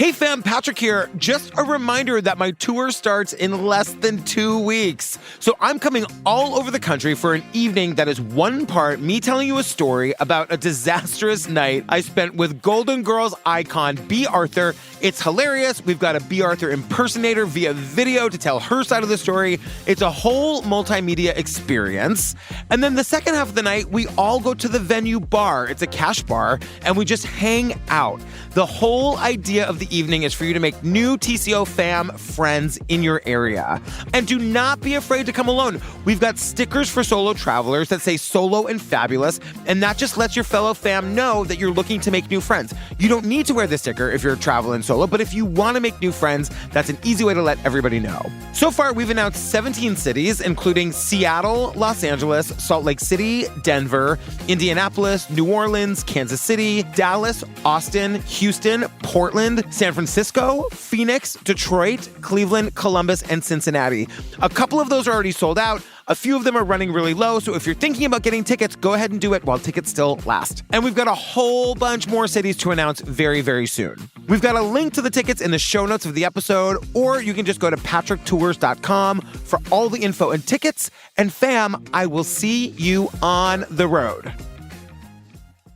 Hey fam, Patrick here. Just a reminder that my tour starts in less than 2 weeks. So I'm coming all over the country for an evening that is one part me telling you a story about a disastrous night I spent with Golden Girls icon Bea Arthur. It's hilarious. We've got a Bea Arthur impersonator via video to tell her side of the story. It's a whole multimedia experience. And then the second half of the night, we all go to the venue bar. It's a cash bar, and we just hang out. The whole idea of the evening is for you to make new TCO fam friends in your area. And do not be afraid to come alone. We've got stickers for solo travelers that say solo and fabulous, and that just lets your fellow fam know that you're looking to make new friends. You don't need to wear the sticker if you're traveling solo, but if you want to make new friends, that's an easy way to let everybody know. So far, we've announced 17 cities, including Seattle, Los Angeles, Salt Lake City, Denver, Indianapolis, New Orleans, Kansas City, Dallas, Austin, Houston, Portland, San Francisco, Phoenix, Detroit, Cleveland, Columbus, and Cincinnati. A couple of those are already sold out. A few of them are running really low, so if you're thinking about getting tickets, go ahead and do it while tickets still last. And we've got a whole bunch more cities to announce very, very soon. We've got a link to the tickets in the show notes of the episode, or you can just go to patricktours.com for all the info and tickets. And fam, I will see you on the road.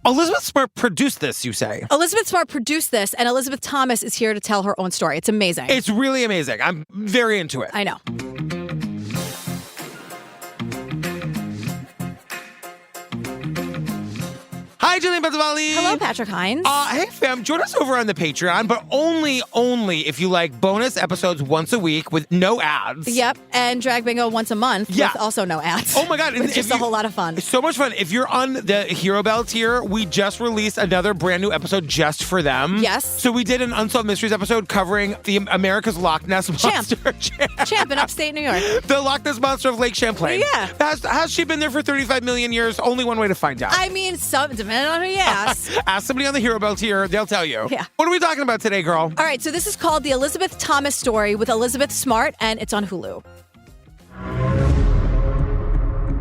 Elizabeth Smart produced this, you say? Elizabeth Smart produced this, and Elizabeth Thomas is here to tell her own story. It's amazing. It's really amazing. I'm very into it. I know. Hi, Jillian Benzavalli. Hello, Patrick Hines. Hey, fam, join us over on the Patreon, but only if you like bonus episodes once a week with no ads. Yep, and Drag Bingo once a month with also no ads. Oh my God. It's just a whole lot of fun. It's so much fun. If you're on the Hero Bell tier, we just released another brand new episode just for them. Yes. So we did an Unsolved Mysteries episode covering the America's Loch Ness Monster. Champ in upstate New York. The Loch Ness Monster of Lake Champlain. Yeah. Has she been there for 35 million years? Only one way to find out. I mean, depending on who you ask. Ask somebody on the Hero Bell tier. They'll tell you. Yeah. What are we talking about today, girl? All right, so this is called The Elizabeth Thomas Story with Elizabeth Smart, and it's on Hulu.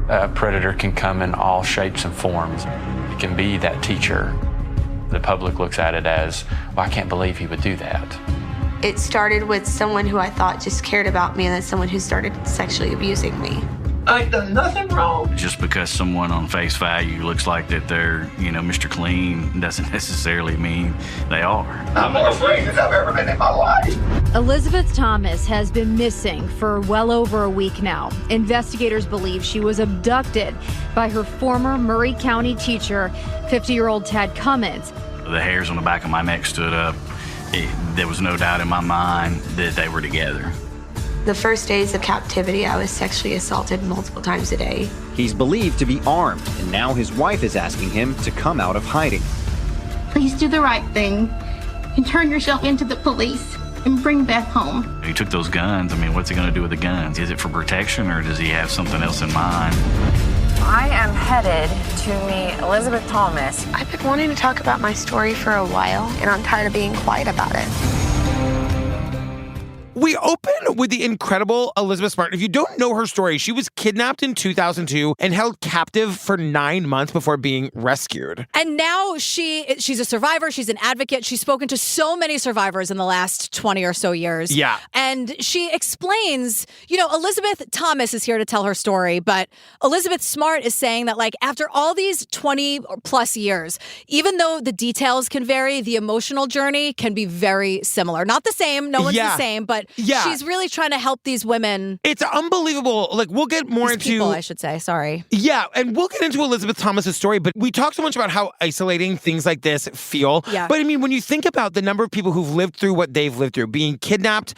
A predator can come in all shapes and forms. It can be that teacher. The public looks at it as, well, I can't believe he would do that. It started with someone who I thought just cared about me, and then someone who started sexually abusing me. I ain't done nothing wrong. Just because someone on face value looks like that they're, Mr. Clean doesn't necessarily mean they are. I'm more afraid than I've ever been in my life. Elizabeth Thomas has been missing for well over a week now. Investigators believe she was abducted by her former Murray County teacher, 50-year-old Tad Cummins. The hairs on the back of my neck stood up. There was no doubt in my mind that they were together. The first days of captivity, I was sexually assaulted multiple times a day. He's believed to be armed, and now his wife is asking him to come out of hiding. Please do the right thing and turn yourself into the police and bring Beth home. He took those guns. What's he going to do with the guns? Is it for protection, or does he have something else in mind? I am headed to meet Elizabeth Thomas. I've been wanting to talk about my story for a while, and I'm tired of being quiet about it. We open with the incredible Elizabeth Smart. If you don't know her story, she was kidnapped in 2002 and held captive for 9 months before being rescued. And now she's a survivor. She's an advocate. She's spoken to so many survivors in the last 20 or so years. Yeah. And she explains, Elizabeth Thomas is here to tell her story, but Elizabeth Smart is saying that, after all these 20 plus years, even though the details can vary, the emotional journey can be very similar. Not the same. No one's the same, but she's really trying to help these women. It's unbelievable. We'll get more into people, I should say. Sorry. Yeah, and we'll get into Elizabeth Thomas's story, but we talk so much about how isolating things like this feel. Yeah. But when you think about the number of people who've lived through what they've lived through, being kidnapped,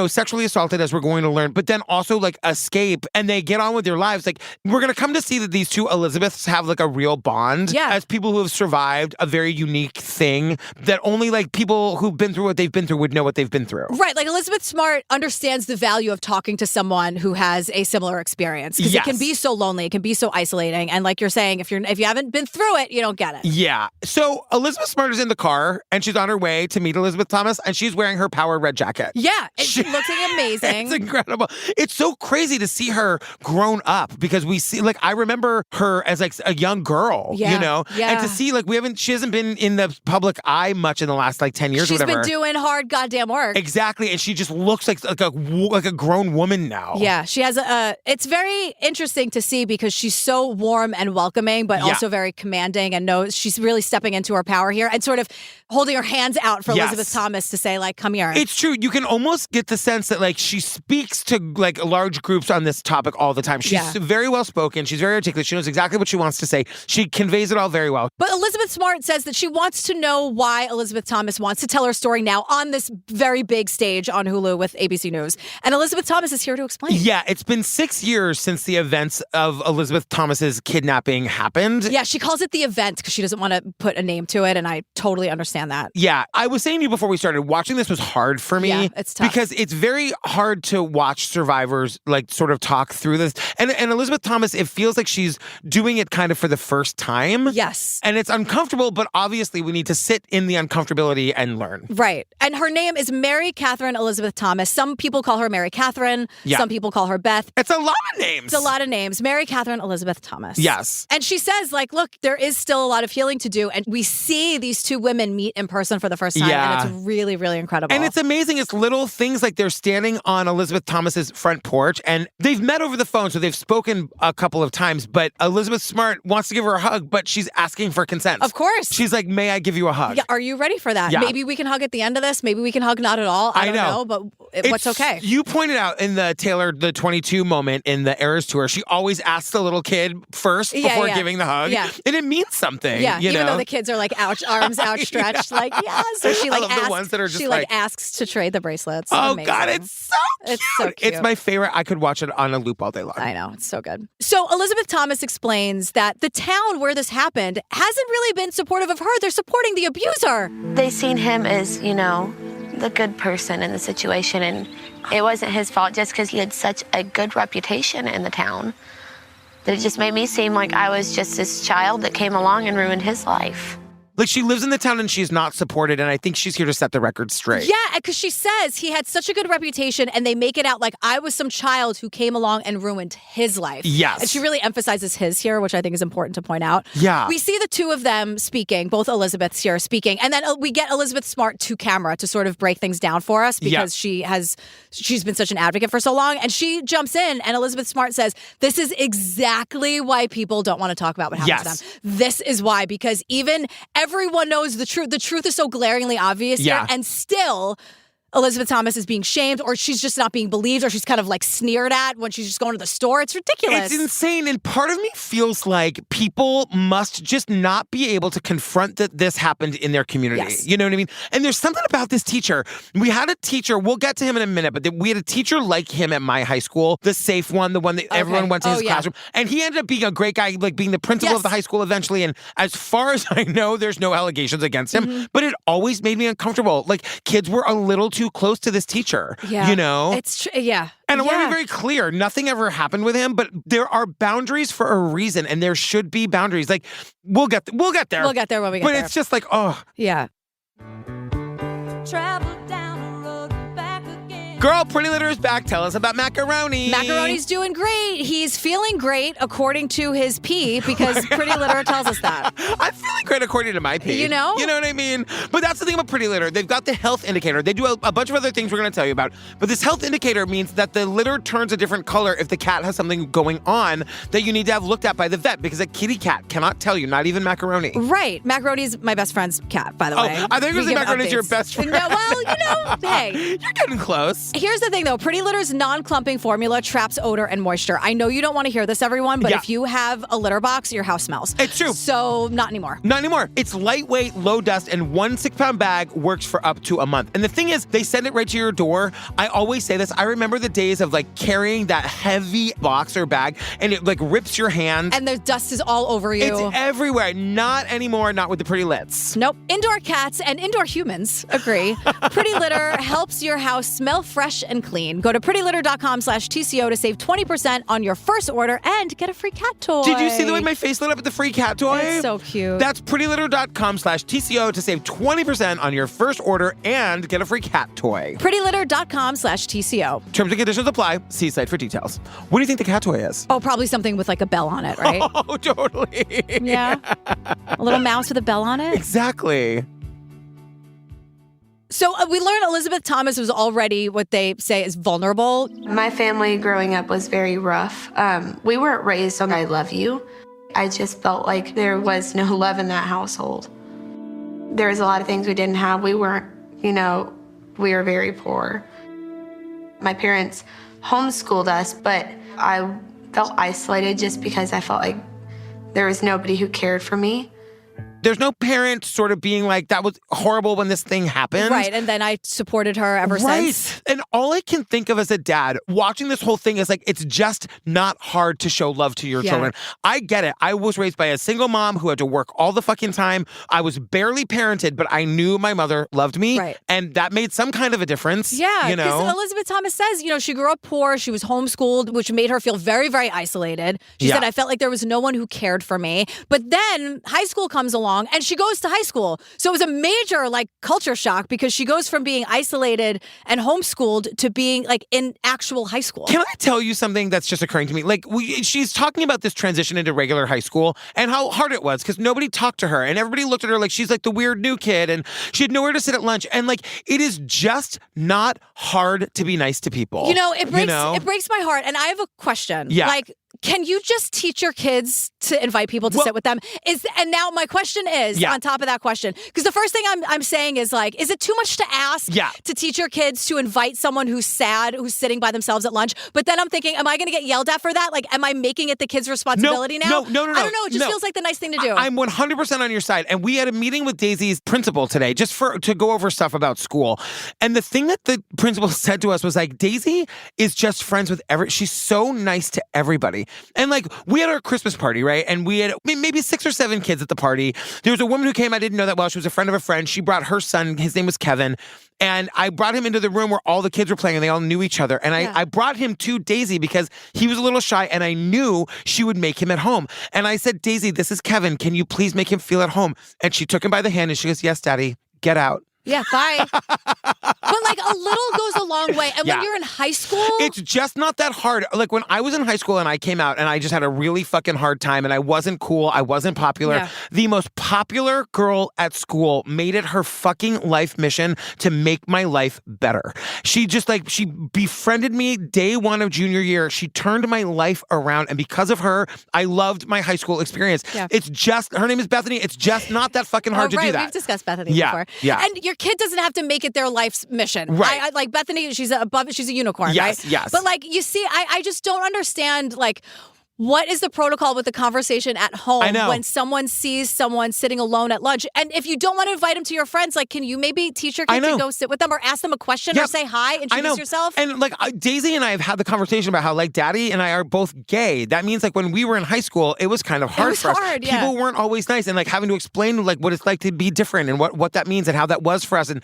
sexually assaulted, as we're going to learn, but then also escape and they get on with their lives. We're going to come to see that these two Elizabeths have a real bond as people who have survived a very unique thing that only people who've been through what they've been through would know what they've been through. Right. Elizabeth Elizabeth Smart understands the value of talking to someone who has a similar experience because it can be so lonely. It can be so isolating. And like you're saying, if you haven't been through it, you don't get it. Yeah. So Elizabeth Smart is in the car and she's on her way to meet Elizabeth Thomas and she's wearing her Power red jacket. Yeah. It's looking amazing. It's incredible. It's so crazy to see her grown up because we see, like, I remember her as like a young girl, you know? Yeah. And to see, like, she hasn't been in the public eye much in the last like 10 years or whatever. She's been doing hard goddamn work. Exactly. And she just looks like a grown woman now. Yeah. She has it's very interesting to see because she's so warm and welcoming, but also very commanding and knows she's really stepping into her power here and sort of holding her hands out for Elizabeth Thomas to say, like, come here. It's true. You can almost get the sense that, like, she speaks to, like, large groups on this topic all the time. She's very well spoken. She's very articulate. She knows exactly what she wants to say. She conveys it all very well. But Elizabeth Smart says that she wants to know why Elizabeth Thomas wants to tell her story now on this very big stage on Hulu with ABC News. And Elizabeth Thomas is here to explain. Yeah, it's been 6 years since the events of Elizabeth Thomas's kidnapping happened. Yeah, she calls it the event because she doesn't want to put a name to it, and I totally understand that. Yeah, I was saying to you before we started, watching this was hard for me. Yeah, it's tough. Because it's very hard to watch survivors, like, sort of talk through this. And Elizabeth Thomas, it feels like she's doing it kind of for the first time. Yes. And it's uncomfortable, but obviously we need to sit in the uncomfortability and learn. Right. And her name is Mary Catherine Elizabeth Thomas. Some people call her Mary Catherine. Yeah. Some people call her Beth. It's a lot of names. It's a lot of names. Mary Catherine Elizabeth Thomas. Yes. And she says, like, look, there is still a lot of healing to do. And we see these two women meet in person for the first time. Yeah. And it's really, really incredible. And it's amazing. It's little things like they're standing on Elizabeth Thomas's front porch and they've met over the phone. So they've spoken a couple of times, but Elizabeth Smart wants to give her a hug, but she's asking for consent. Of course. She's like, may I give you a hug? Yeah, are you ready for that? Yeah. Maybe we can hug at the end of this. Maybe we can hug not at all. I don't know, but what's okay? You pointed out in the Taylor, the 22 moment in the Eras tour, she always asks the little kid first before giving the hug. Yeah. And it means something. Yeah, you even know? though the kids are like arms outstretched, like, yes. Or she like I love asks, the ones that are just she like asks to trade the bracelets. Oh, Amazing. God, it's so cute. It's so cute. It's my favorite. I could watch it on a loop all day long. I know. It's so good. So Elizabeth Thomas explains that the town where this happened hasn't really been supportive of her. They're supporting the abuser. They seen him as, you know, the good person in the situation, and it wasn't his fault just because he had such a good reputation in the town. That it just made me seem like I was just this child that came along and ruined his life. Like, she lives in the town and she's not supported, and I think she's here to set the record straight. Yeah, because she says he had such a good reputation, and they make it out like I was some child who came along and ruined his life. Yes. And she really emphasizes his here, which I think is important to point out. Yeah. We see the two of them speaking, both Elizabeth's here speaking, and then we get Elizabeth Smart to camera to sort of break things down for us because she's been such an advocate for so long, and she jumps in, and Elizabeth Smart says, this is exactly why people don't want to talk about what happened to them. This is why, because even everyone knows the truth. The truth is so glaringly obvious here, and still Elizabeth Thomas is being shamed, or she's just not being believed, or she's kind of like sneered at when she's just going to the store. It's ridiculous. It's insane. And part of me feels like people must just not be able to confront that this happened in their community. Yes. You know what I mean? And there's something about this teacher. We had a teacher, we'll get to him in a minute, but we had a teacher like him at my high school, the safe one, the one that everyone went to his classroom. And he ended up being a great guy, like being the principal of the high school eventually. And as far as I know, there's no allegations against him, but it always made me uncomfortable. Like, kids were a little too close to this teacher, you know? It's true. Yeah. And I want to be very clear, nothing ever happened with him, but there are boundaries for a reason, and there should be boundaries. Like, we'll get there. We'll get there when we get there. But it's just like, oh. Yeah. Girl, Pretty Litter is back. Tell us about Macaroni. Macaroni's doing great. He's feeling great according to his pee because Pretty Litter tells us that. I'm feeling great according to my pee. You know? You know what I mean? But that's the thing about Pretty Litter. They've got the health indicator. They do a bunch of other things we're going to tell you about. But this health indicator means that the litter turns a different color if the cat has something going on that you need to have looked at by the vet, because a kitty cat cannot tell you, not even Macaroni. Right. Macaroni's my best friend's cat, by the way. I think it was Macaroni's your best friend. No, well, you know, hey. You're getting close. Here's the thing, though. Pretty Litter's non-clumping formula traps odor and moisture. I know you don't want to hear this, everyone, but if you have a litter box, your house smells. It's true. So, not anymore. Not anymore. It's lightweight, low dust, and 1 6-pound bag works for up to a month. And the thing is, they send it right to your door. I always say this. I remember the days of like carrying that heavy box or bag, and it like rips your hand. And the dust is all over you. It's everywhere. Not anymore. Not with the Pretty Lits. Nope. Indoor cats and indoor humans agree. Pretty Litter helps your house smell fresh fresh and clean. Go to prettylitter.com/TCO to save 20% on your first order and get a free cat toy. Did you see the way my face lit up at the free cat toy? It's so cute. That's prettylitter.com/TCO to save 20% on your first order and get a free cat toy. prettylitter.com/TCO. Terms and conditions apply. See site for details. What do you think the cat toy is? Oh, probably something with like a bell on it, right? Oh, totally. Yeah. A little mouse with a bell on it? Exactly. So we learned Elizabeth Thomas was already what they say is vulnerable. My family growing up was very rough. We weren't raised on I love you. I just felt like there was no love in that household. There was a lot of things we didn't have. We weren't, we were very poor. My parents homeschooled us, but I felt isolated just because I felt like there was nobody who cared for me. There's no parent sort of being like, that was horrible when this thing happened. Right, and then I supported her ever since. And all I can think of as a dad, watching this whole thing is like, it's just not hard to show love to your children. I get it. I was raised by a single mom who had to work all the fucking time. I was barely parented, but I knew my mother loved me. Right. And that made some kind of a difference. Yeah, because Elizabeth Thomas says, she grew up poor. She was homeschooled, which made her feel very, very isolated. She said, I felt like there was no one who cared for me. But then high school comes along. And she goes to high school. So it was a major culture shock because she goes from being isolated and homeschooled to being in actual high school. Can I tell you something that's just occurring to me? She's talking about this transition into regular high school and how hard it was because nobody talked to her and everybody looked at her like she's like the weird new kid and she had nowhere to sit at lunch. And it is just not hard to be nice to people. It breaks my heart. And I have a question. Yeah. Can you just teach your kids to invite people to sit with them? And now my question is, on top of that question, because the first thing I'm saying is is it too much to ask to teach your kids to invite someone who's sad, who's sitting by themselves at lunch? But then I'm thinking, am I going to get yelled at for that? Am I making it the kid's responsibility now? No. I don't know. It just feels like the nice thing to do. I'm 100% on your side. And we had a meeting with Daisy's principal today just to go over stuff about school. And the thing that the principal said to us was Daisy is just friends with she's so nice to everybody. And we had our Christmas party, right? And we had maybe 6 or 7 kids at the party. There was a woman who came, I didn't know that well. She was a friend of a friend. She brought her son, his name was Kevin. And I brought him into the room where all the kids were playing and they all knew each other. And I brought him to Daisy because he was a little shy and I knew she would make him at home. And I said, Daisy, this is Kevin. Can you please make him feel at home? And she took him by the hand and she goes, yes, Daddy, get out. Yeah, bye. But a little goes a long way. And when you're in high school, it's just not that hard. When I was in high school and I came out and I just had a really fucking hard time and I wasn't cool, I wasn't popular. The most popular girl at school made it her fucking life mission to make my life better. She just she befriended me day one of junior year. She turned my life around. And because of her, I loved my high school experience. Yeah. It's just, her name is Bethany. It's just not that fucking hard to do that. We've discussed Bethany before. Yeah. And your kid doesn't have to make it their life's mission. Right. I like Bethany, she's a unicorn, right? Yes. But you see, I just don't understand what is the protocol with the conversation at home when someone sees someone sitting alone at lunch? And if you don't want to invite them to your friends, can you maybe teach your kid to go sit with them or ask them a question or say hi, introduce yourself? And Daisy and I have had the conversation about how Daddy and I are both gay. That means when we were in high school, it was kind of hard for us. Yeah. People weren't always nice and having to explain what it's like to be different and what that means and how that was for us. And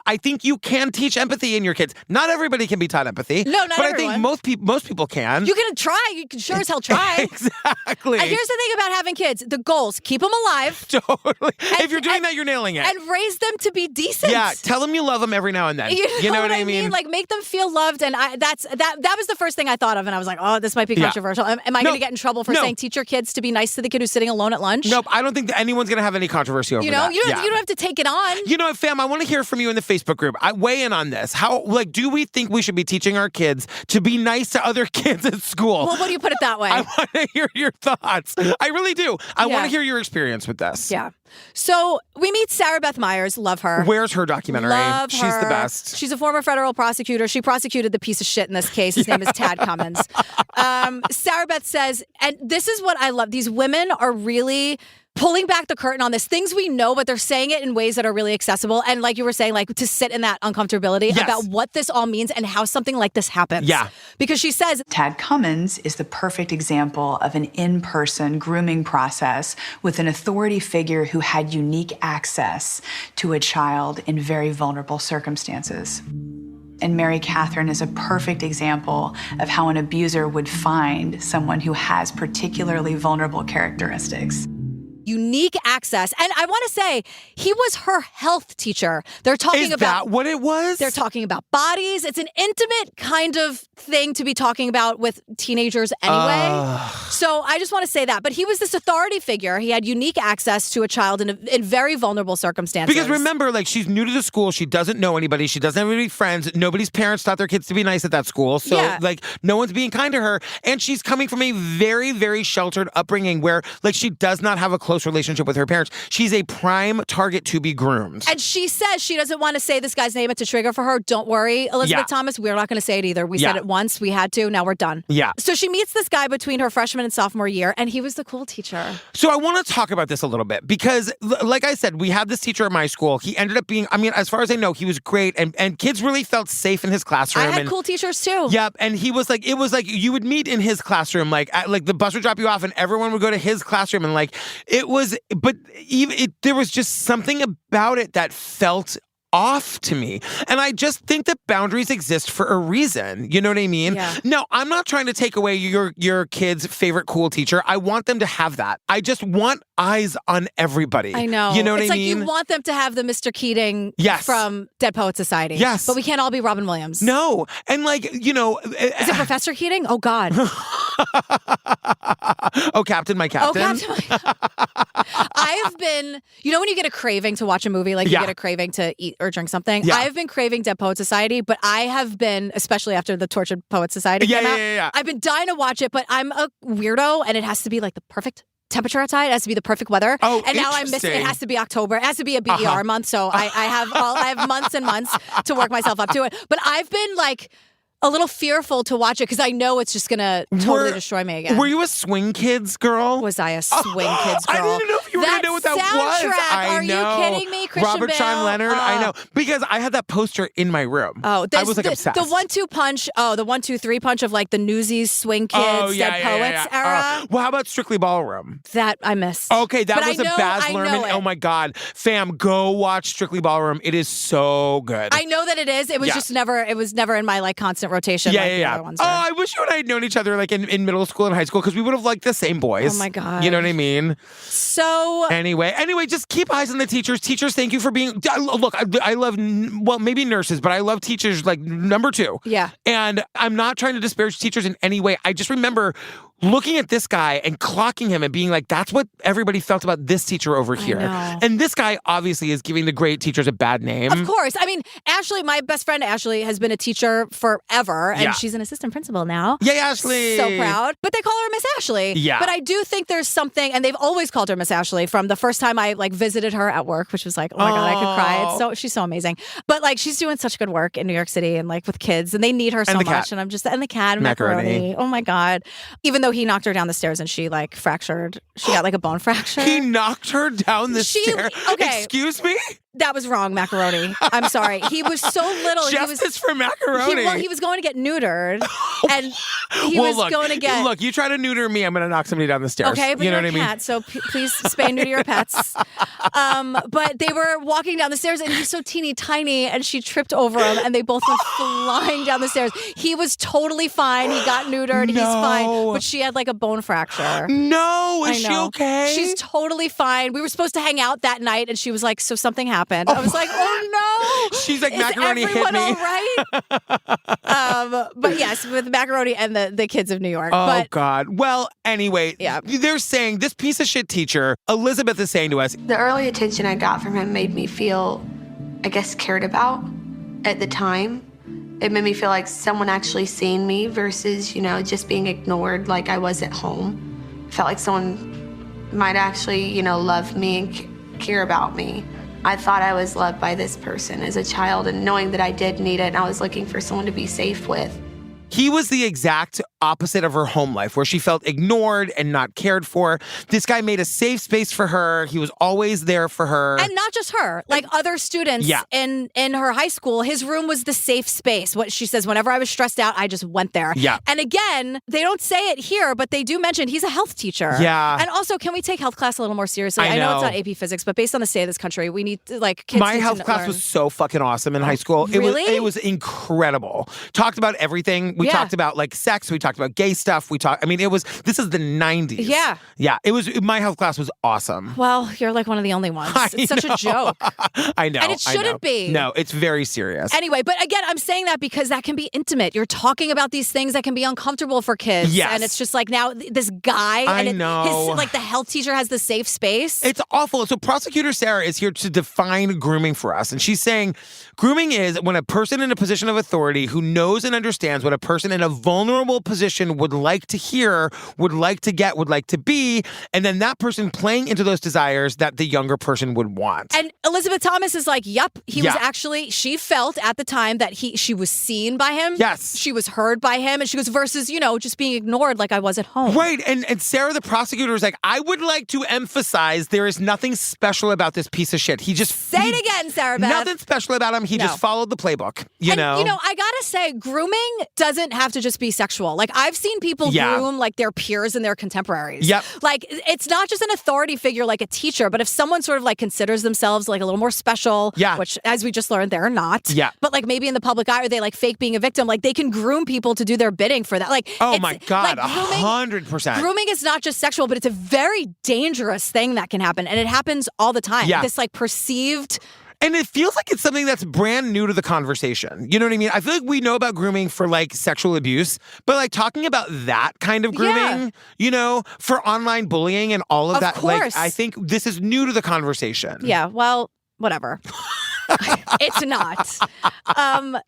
I think you can teach empathy in your kids. Not everybody can be taught empathy. No, not everyone. I think most people can. You can try. You can sure as hell try. Exactly. And here's the thing about having kids. The goals, keep them alive. Totally. If you're doing that, you're nailing it. And raise them to be decent. Yeah, tell them you love them every now and then. You know what I mean? Make them feel loved. And that was the first thing I thought of. And I was like, oh, this might be controversial. Am I going to get in trouble for saying teach your kids to be nice to the kid who's sitting alone at lunch? Nope, I don't think that anyone's going to have any controversy over that. You don't have to take it on. You know what, fam, I want to hear from you in the Facebook group. I weigh in on this. How, do we think we should be teaching our kids to be nice to other kids at school? Well, what do you put it that way? I want to hear your thoughts. I really do. I want to hear your experience with this. Yeah. So we meet Sarah Beth Myers. Love her. Where's her documentary? Love She's her. the best. She's a former federal prosecutor. She prosecuted the piece of shit in this case. His name is Tad Cummins. Sarah Beth says, and this is what I love. These women are really pulling back the curtain on this. Things we know, but they're saying it in ways that are really accessible. And like you were saying, to sit in that uncomfortability about what this all means and how something like this happens. Yeah. Because she says, Tad Cummins is the perfect example of an in-person grooming process with an authority figure who had unique access to a child in very vulnerable circumstances. And Mary Catherine is a perfect example of how an abuser would find someone who has particularly vulnerable characteristics. Unique access. And I want to say, he was her health teacher. They're talking about... Is that what it was? They're talking about bodies. It's an intimate kind of thing to be talking about with teenagers anyway. So I just want to say that. But he was this authority figure. He had unique access to a child in very vulnerable circumstances. Because remember, like, she's new to the school. She doesn't know anybody. She doesn't have any friends. Nobody's parents taught their kids to be nice at that school. So, like, no one's being kind to her. And she's coming from a very, very sheltered upbringing where, like, she does not have a close relationship with her parents. She's a prime target to be groomed. And she says she doesn't want to say this guy's name. It's a trigger for her. Don't worry, Elizabeth Thomas. We're not going to say it either. We said it once. We had to. Now we're done. Yeah. So she meets this guy between her freshman and sophomore year, and he was the cool teacher. So I want to talk about this a little bit because, like I said, we had this teacher at my school. He ended up being, I mean, as far as I know, he was great, and kids really felt safe in his classroom. I had cool teachers too. Yep, and he was like, it was like you would meet in his classroom, like the bus would drop you off, and everyone would go to his classroom, and like it was, but there was just something about it that felt off to me. And I just think that boundaries exist for a reason. You know what I mean? Yeah. No, I'm not trying to take away your kid's favorite cool teacher. I want them to have that. I just want eyes on everybody. I know. You know what I mean? It's like you want them to have the Mr. Keating from Dead Poets Society. Yes. But we can't all be Robin Williams. No. And like, you know. Is it Professor Keating? Oh, God. Oh, Captain, my Captain. Oh, Captain. I have been, you know when you get a craving to watch a movie, like you get a craving to eat or drink something? Yeah. I've been craving Dead Poets Society, but I have been, especially after the Tortured Poets Society came out, I've been dying to watch it, but I'm a weirdo and it has to be like the perfect temperature outside. It has to be the perfect weather. Oh, and now I'm missing. It has to be October. It has to be a BER month. So I have months and months to work myself up to it. But I've been like a little fearful to watch it because I know it's just gonna totally destroy me again. Were you a Swing Kids girl? Was I a Swing Kids girl? I didn't even know if you were gonna know what that was. Are you kidding me, Christian Robert Bale? Sean Leonard. I know because I had that poster in my room. Oh, I was like obsessed. The 1-2 punch. Oh, the 1-2-3 punch of like the Newsies, Swing Kids, Dead Poets era. Well, how about Strictly Ballroom? That I missed. Okay, that but was a Baz Luhrmann. Oh my God, fam, go watch Strictly Ballroom. It is so good. I know that it is. It was just never. It was never in my like constant rotation. Yeah. Oh, I wish you and I had known each other like in middle school and high school because we would have liked the same boys. Oh my God. You know what I mean? So Anyway, just keep eyes on the teachers. Teachers, thank you for being. Look, I love, well, maybe nurses, but I love teachers like number 2. Yeah. And I'm not trying to disparage teachers in any way. I just remember looking at this guy and clocking him and being like, that's what everybody felt about this teacher over here. And this guy obviously is giving the great teachers a bad name. Of course. I mean, Ashley, my best friend Ashley, has been a teacher forever, and she's an assistant principal now. Yay, Ashley. So proud. But they call her Miss Ashley. Yeah. But I do think there's something, and they've always called her Miss Ashley from the first time I like visited her at work, which was like, oh my God, I could cry. She's so amazing. But like, she's doing such good work in New York City and like with kids, and they need her so much. And I'm just, and the cat, Macaroni. Oh my God. Even though he knocked her down the stairs and she like fractured, she got like a bone fracture. He knocked her down the stairs? Okay. Excuse me? That was wrong, Macaroni. I'm sorry. He was so little. Justice for Macaroni. He was going to get neutered, and he was going to get. Look, you try to neuter me, I'm going to knock somebody down the stairs. Okay, but you know you're what I a mean? cat, so please spay neuter your pets. But they were walking down the stairs, and he's so teeny tiny, and she tripped over him, and they both went flying down the stairs. He was totally fine. He got neutered. He's fine, but she had like a bone fracture. No, is she okay? She's totally fine. We were supposed to hang out that night, and she was like, so something happened. I was like, oh no. She's like, Macaroni hit me. All right? But yes, with Macaroni and the kids of New York. Oh, God. Well, anyway, they're saying this piece of shit teacher, Elizabeth is saying to us, the early attention I got from him made me feel, I guess, cared about at the time. It made me feel like someone actually seeing me versus, just being ignored like I was at home. I felt like someone might actually, love me and care about me. I thought I was loved by this person as a child, and knowing that I did need it, and I was looking for someone to be safe with. he was the exact opposite of her home life, where she felt ignored and not cared for. This guy made a safe space for her. He was always there for her. And not just her, like other students in her high school, his room was the safe space. What she says, whenever I was stressed out, I just went there. Yeah. And again, they don't say it here, but they do mention he's a health teacher. Yeah. And also, can we take health class a little more seriously? I know it's know. not AP physics, but based on the state of this country, we need to, like, kids My need health to class learn. was so fucking awesome in high school. Really? It was incredible. Talked about everything. We talked about like sex. We talked about gay stuff. This is the 90s. Yeah. Yeah. My health class was awesome. Well, you're like one of the only ones. It's such a joke. I know. And it shouldn't be. No, it's very serious. Anyway, but again, I'm saying that because that can be intimate. You're talking about these things that can be uncomfortable for kids. Yes. And it's just like now this guy and the health teacher has the safe space. It's awful. So prosecutor Sarah is here to define grooming for us. And she's saying grooming is when a person in a position of authority who knows and understands what a person in a vulnerable position would like to hear, would like to get, would like to be, and then that person playing into those desires that the younger person would want. And Elizabeth Thomas is like, yep, she felt at the time that she was seen by him. Yes. She was heard by him. And she goes, versus, just being ignored like I was at home. Right. And Sarah, the prosecutor, is like, I would like to emphasize there is nothing special about this piece of shit. Say it again, Sarah Beth. Nothing special about him. He just followed the playbook, you know? I gotta say, grooming doesn't have to just be sexual. Like, I've seen people groom, like, their peers and their contemporaries. Yep. Like, it's not just an authority figure like a teacher, but if someone sort of, like, considers themselves, like, a little more special, which, as we just learned, they're not. Yeah. But, like, maybe in the public eye, or they, like, fake being a victim, like, they can groom people to do their bidding for that. Like, oh, my God, like, 100%. Grooming is not just sexual, but it's a very dangerous thing that can happen. And it happens all the time. Yeah. This, like, perceived... And it feels like it's something that's brand new to the conversation. You know what I mean? I feel like we know about grooming for like sexual abuse, but like talking about that kind of grooming, for online bullying and all of that, course. like I think this is new to the conversation. Yeah, well, whatever. It's not. But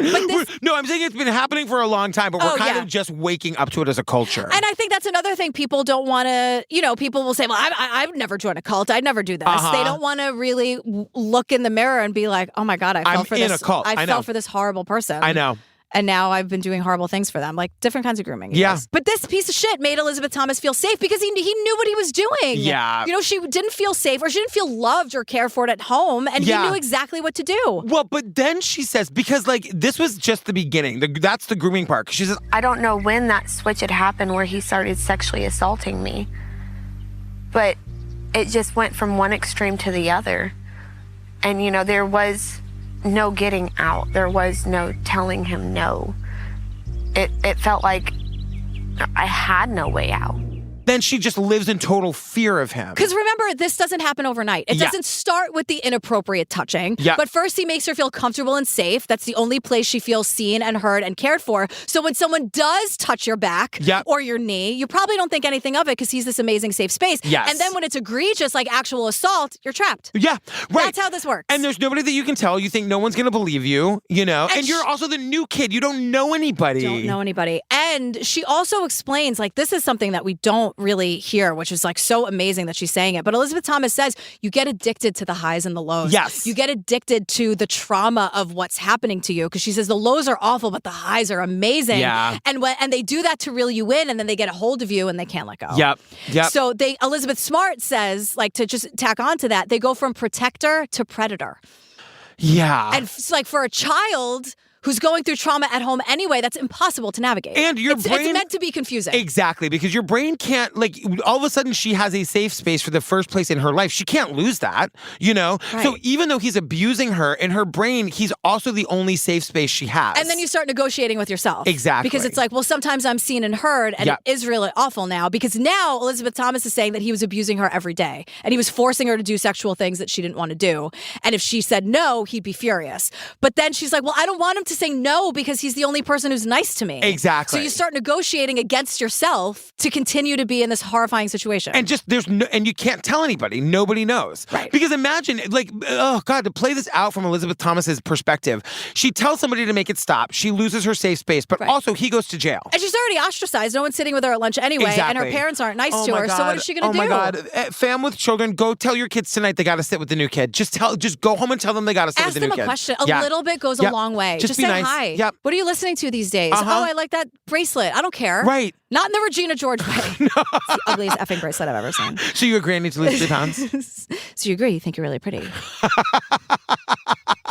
No, I'm saying it's been happening for a long time, but we're kind of just waking up to it as a culture. And I think that's another thing people don't want to, people will say, well, I've never joined a cult. I'd never do this. They don't want to really look in the mirror and be like, oh my God, I fell for this. I'm in a cult. I fell for this horrible person. I know. And now I've been doing horrible things for them, like different kinds of grooming. Yeah. Guys. But this piece of shit made Elizabeth Thomas feel safe because he knew what he was doing. Yeah. She didn't feel safe or she didn't feel loved or cared for at home. And he knew exactly what to do. Well, but then she says, because like this was just the beginning. That's the grooming part. She says, I don't know when that switch had happened where he started sexually assaulting me. But it just went from one extreme to the other. And, there was no getting out. There was no telling him no. It felt like I had no way out. Then she just lives in total fear of him. Because remember, this doesn't happen overnight. It doesn't start with the inappropriate touching. Yeah. But first, he makes her feel comfortable and safe. That's the only place she feels seen and heard and cared for. So when someone does touch your back or your knee, you probably don't think anything of it because he's this amazing safe space. Yes. And then when it's egregious, like actual assault, you're trapped. Yeah, right. That's how this works. And there's nobody that you can tell. You think no one's going to believe you, And you're also the new kid. You don't know anybody. Don't know anybody. And she also explains, like, this is something that we don't really hear, which is like so amazing that she's saying it. But Elizabeth Thomas says you get addicted to the highs and the lows. Yes. You get addicted to the trauma of what's happening to you because she says the lows are awful, but the highs are amazing. Yeah. And they do that to reel you in, and then they get a hold of you and they can't let go. Yep. So Elizabeth Smart says, like, to just tack on to that, they go from protector to predator. Yeah. And it's like for a child who's going through trauma at home anyway, that's impossible to navigate. And your brain... It's meant to be confusing. Exactly, because your brain can't, like, all of a sudden she has a safe space for the first place in her life. She can't lose that, Right. So even though he's abusing her, in her brain, he's also the only safe space she has. And then you start negotiating with yourself. Exactly. Because it's like, well, sometimes I'm seen and heard, and it is really awful now. Because now Elizabeth Thomas is saying that he was abusing her every day, and he was forcing her to do sexual things that she didn't want to do. And if she said no, he'd be furious. But then she's like, well, I don't want him to say no because he's the only person who's nice to me. Exactly. So you start negotiating against yourself to continue to be in this horrifying situation. And just and you can't tell anybody. Nobody knows. Right. Because imagine, like, oh God, to play this out from Elizabeth Thomas's perspective, she tells somebody to make it stop. She loses her safe space, but also he goes to jail. And she's already ostracized. No one's sitting with her at lunch anyway. Exactly. And her parents aren't nice to her. God. So what is she going to do? Oh my God. Fam with children, go tell your kids tonight they got to sit with the new kid. Just go home and tell them they got to sit with the new kid. Ask them a question. A little bit goes a long way. Just be say nice. hi. Yep. What are you listening to these days? Uh-huh. Oh, I like that bracelet. I don't care. Right. Not in the Regina George way. It's the ugliest effing bracelet I've ever seen. So you agree I need to lose 3 pounds? So you agree? You think you're really pretty? Can't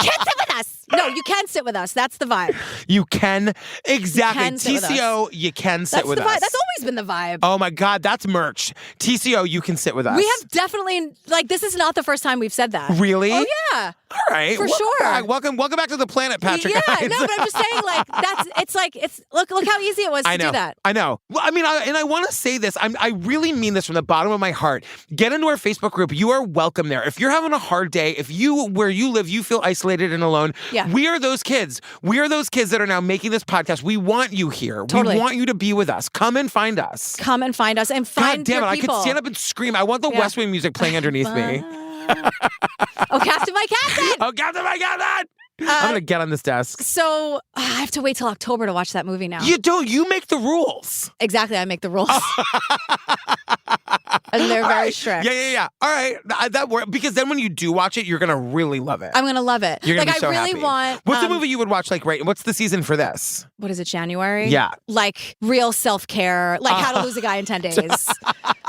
sit with us. No, you can sit with us. That's the vibe. You can. Exactly. You can sit with TCO, you can sit That's with the vibe. us. That's always been the vibe. Oh my God, that's merch. TCO, you can sit with us. We have definitely, like, this is not the first time we've said that. Really? Oh, yeah. All right. For welcome sure. Back. Welcome back to the planet, Patrick. Yeah, Hines. no, but I'm just saying, like, look how easy it was to do that. I know. Well, I mean, I want to say this. I really mean this from the bottom of my heart. Get into our Facebook group. You are welcome there. If you're having a hard day, if where you live, you feel isolated and alone, we are those kids. We are those kids that are now making this podcast. We want you here. Totally. We want you to be with us. Come and find us. Come and find us and find God damn your it, people. I could stand up and scream. I want the West Wing music playing underneath me. Oh, Captain, my Captain! Oh, Captain, my Captain! I'm going to get on this desk. So I have to wait till October to watch that movie now. You don't. You make the rules. Exactly. I make the rules. And they're very strict. Yeah. All right. That works. Because then when you do watch it, you're going to really love it. I'm going to love it. You're going to be so I really happy. want... What's the movie you would watch, like, right? What's the season for this? What is it, January? Yeah. Like real self-care, like How to Lose a Guy in 10 Days.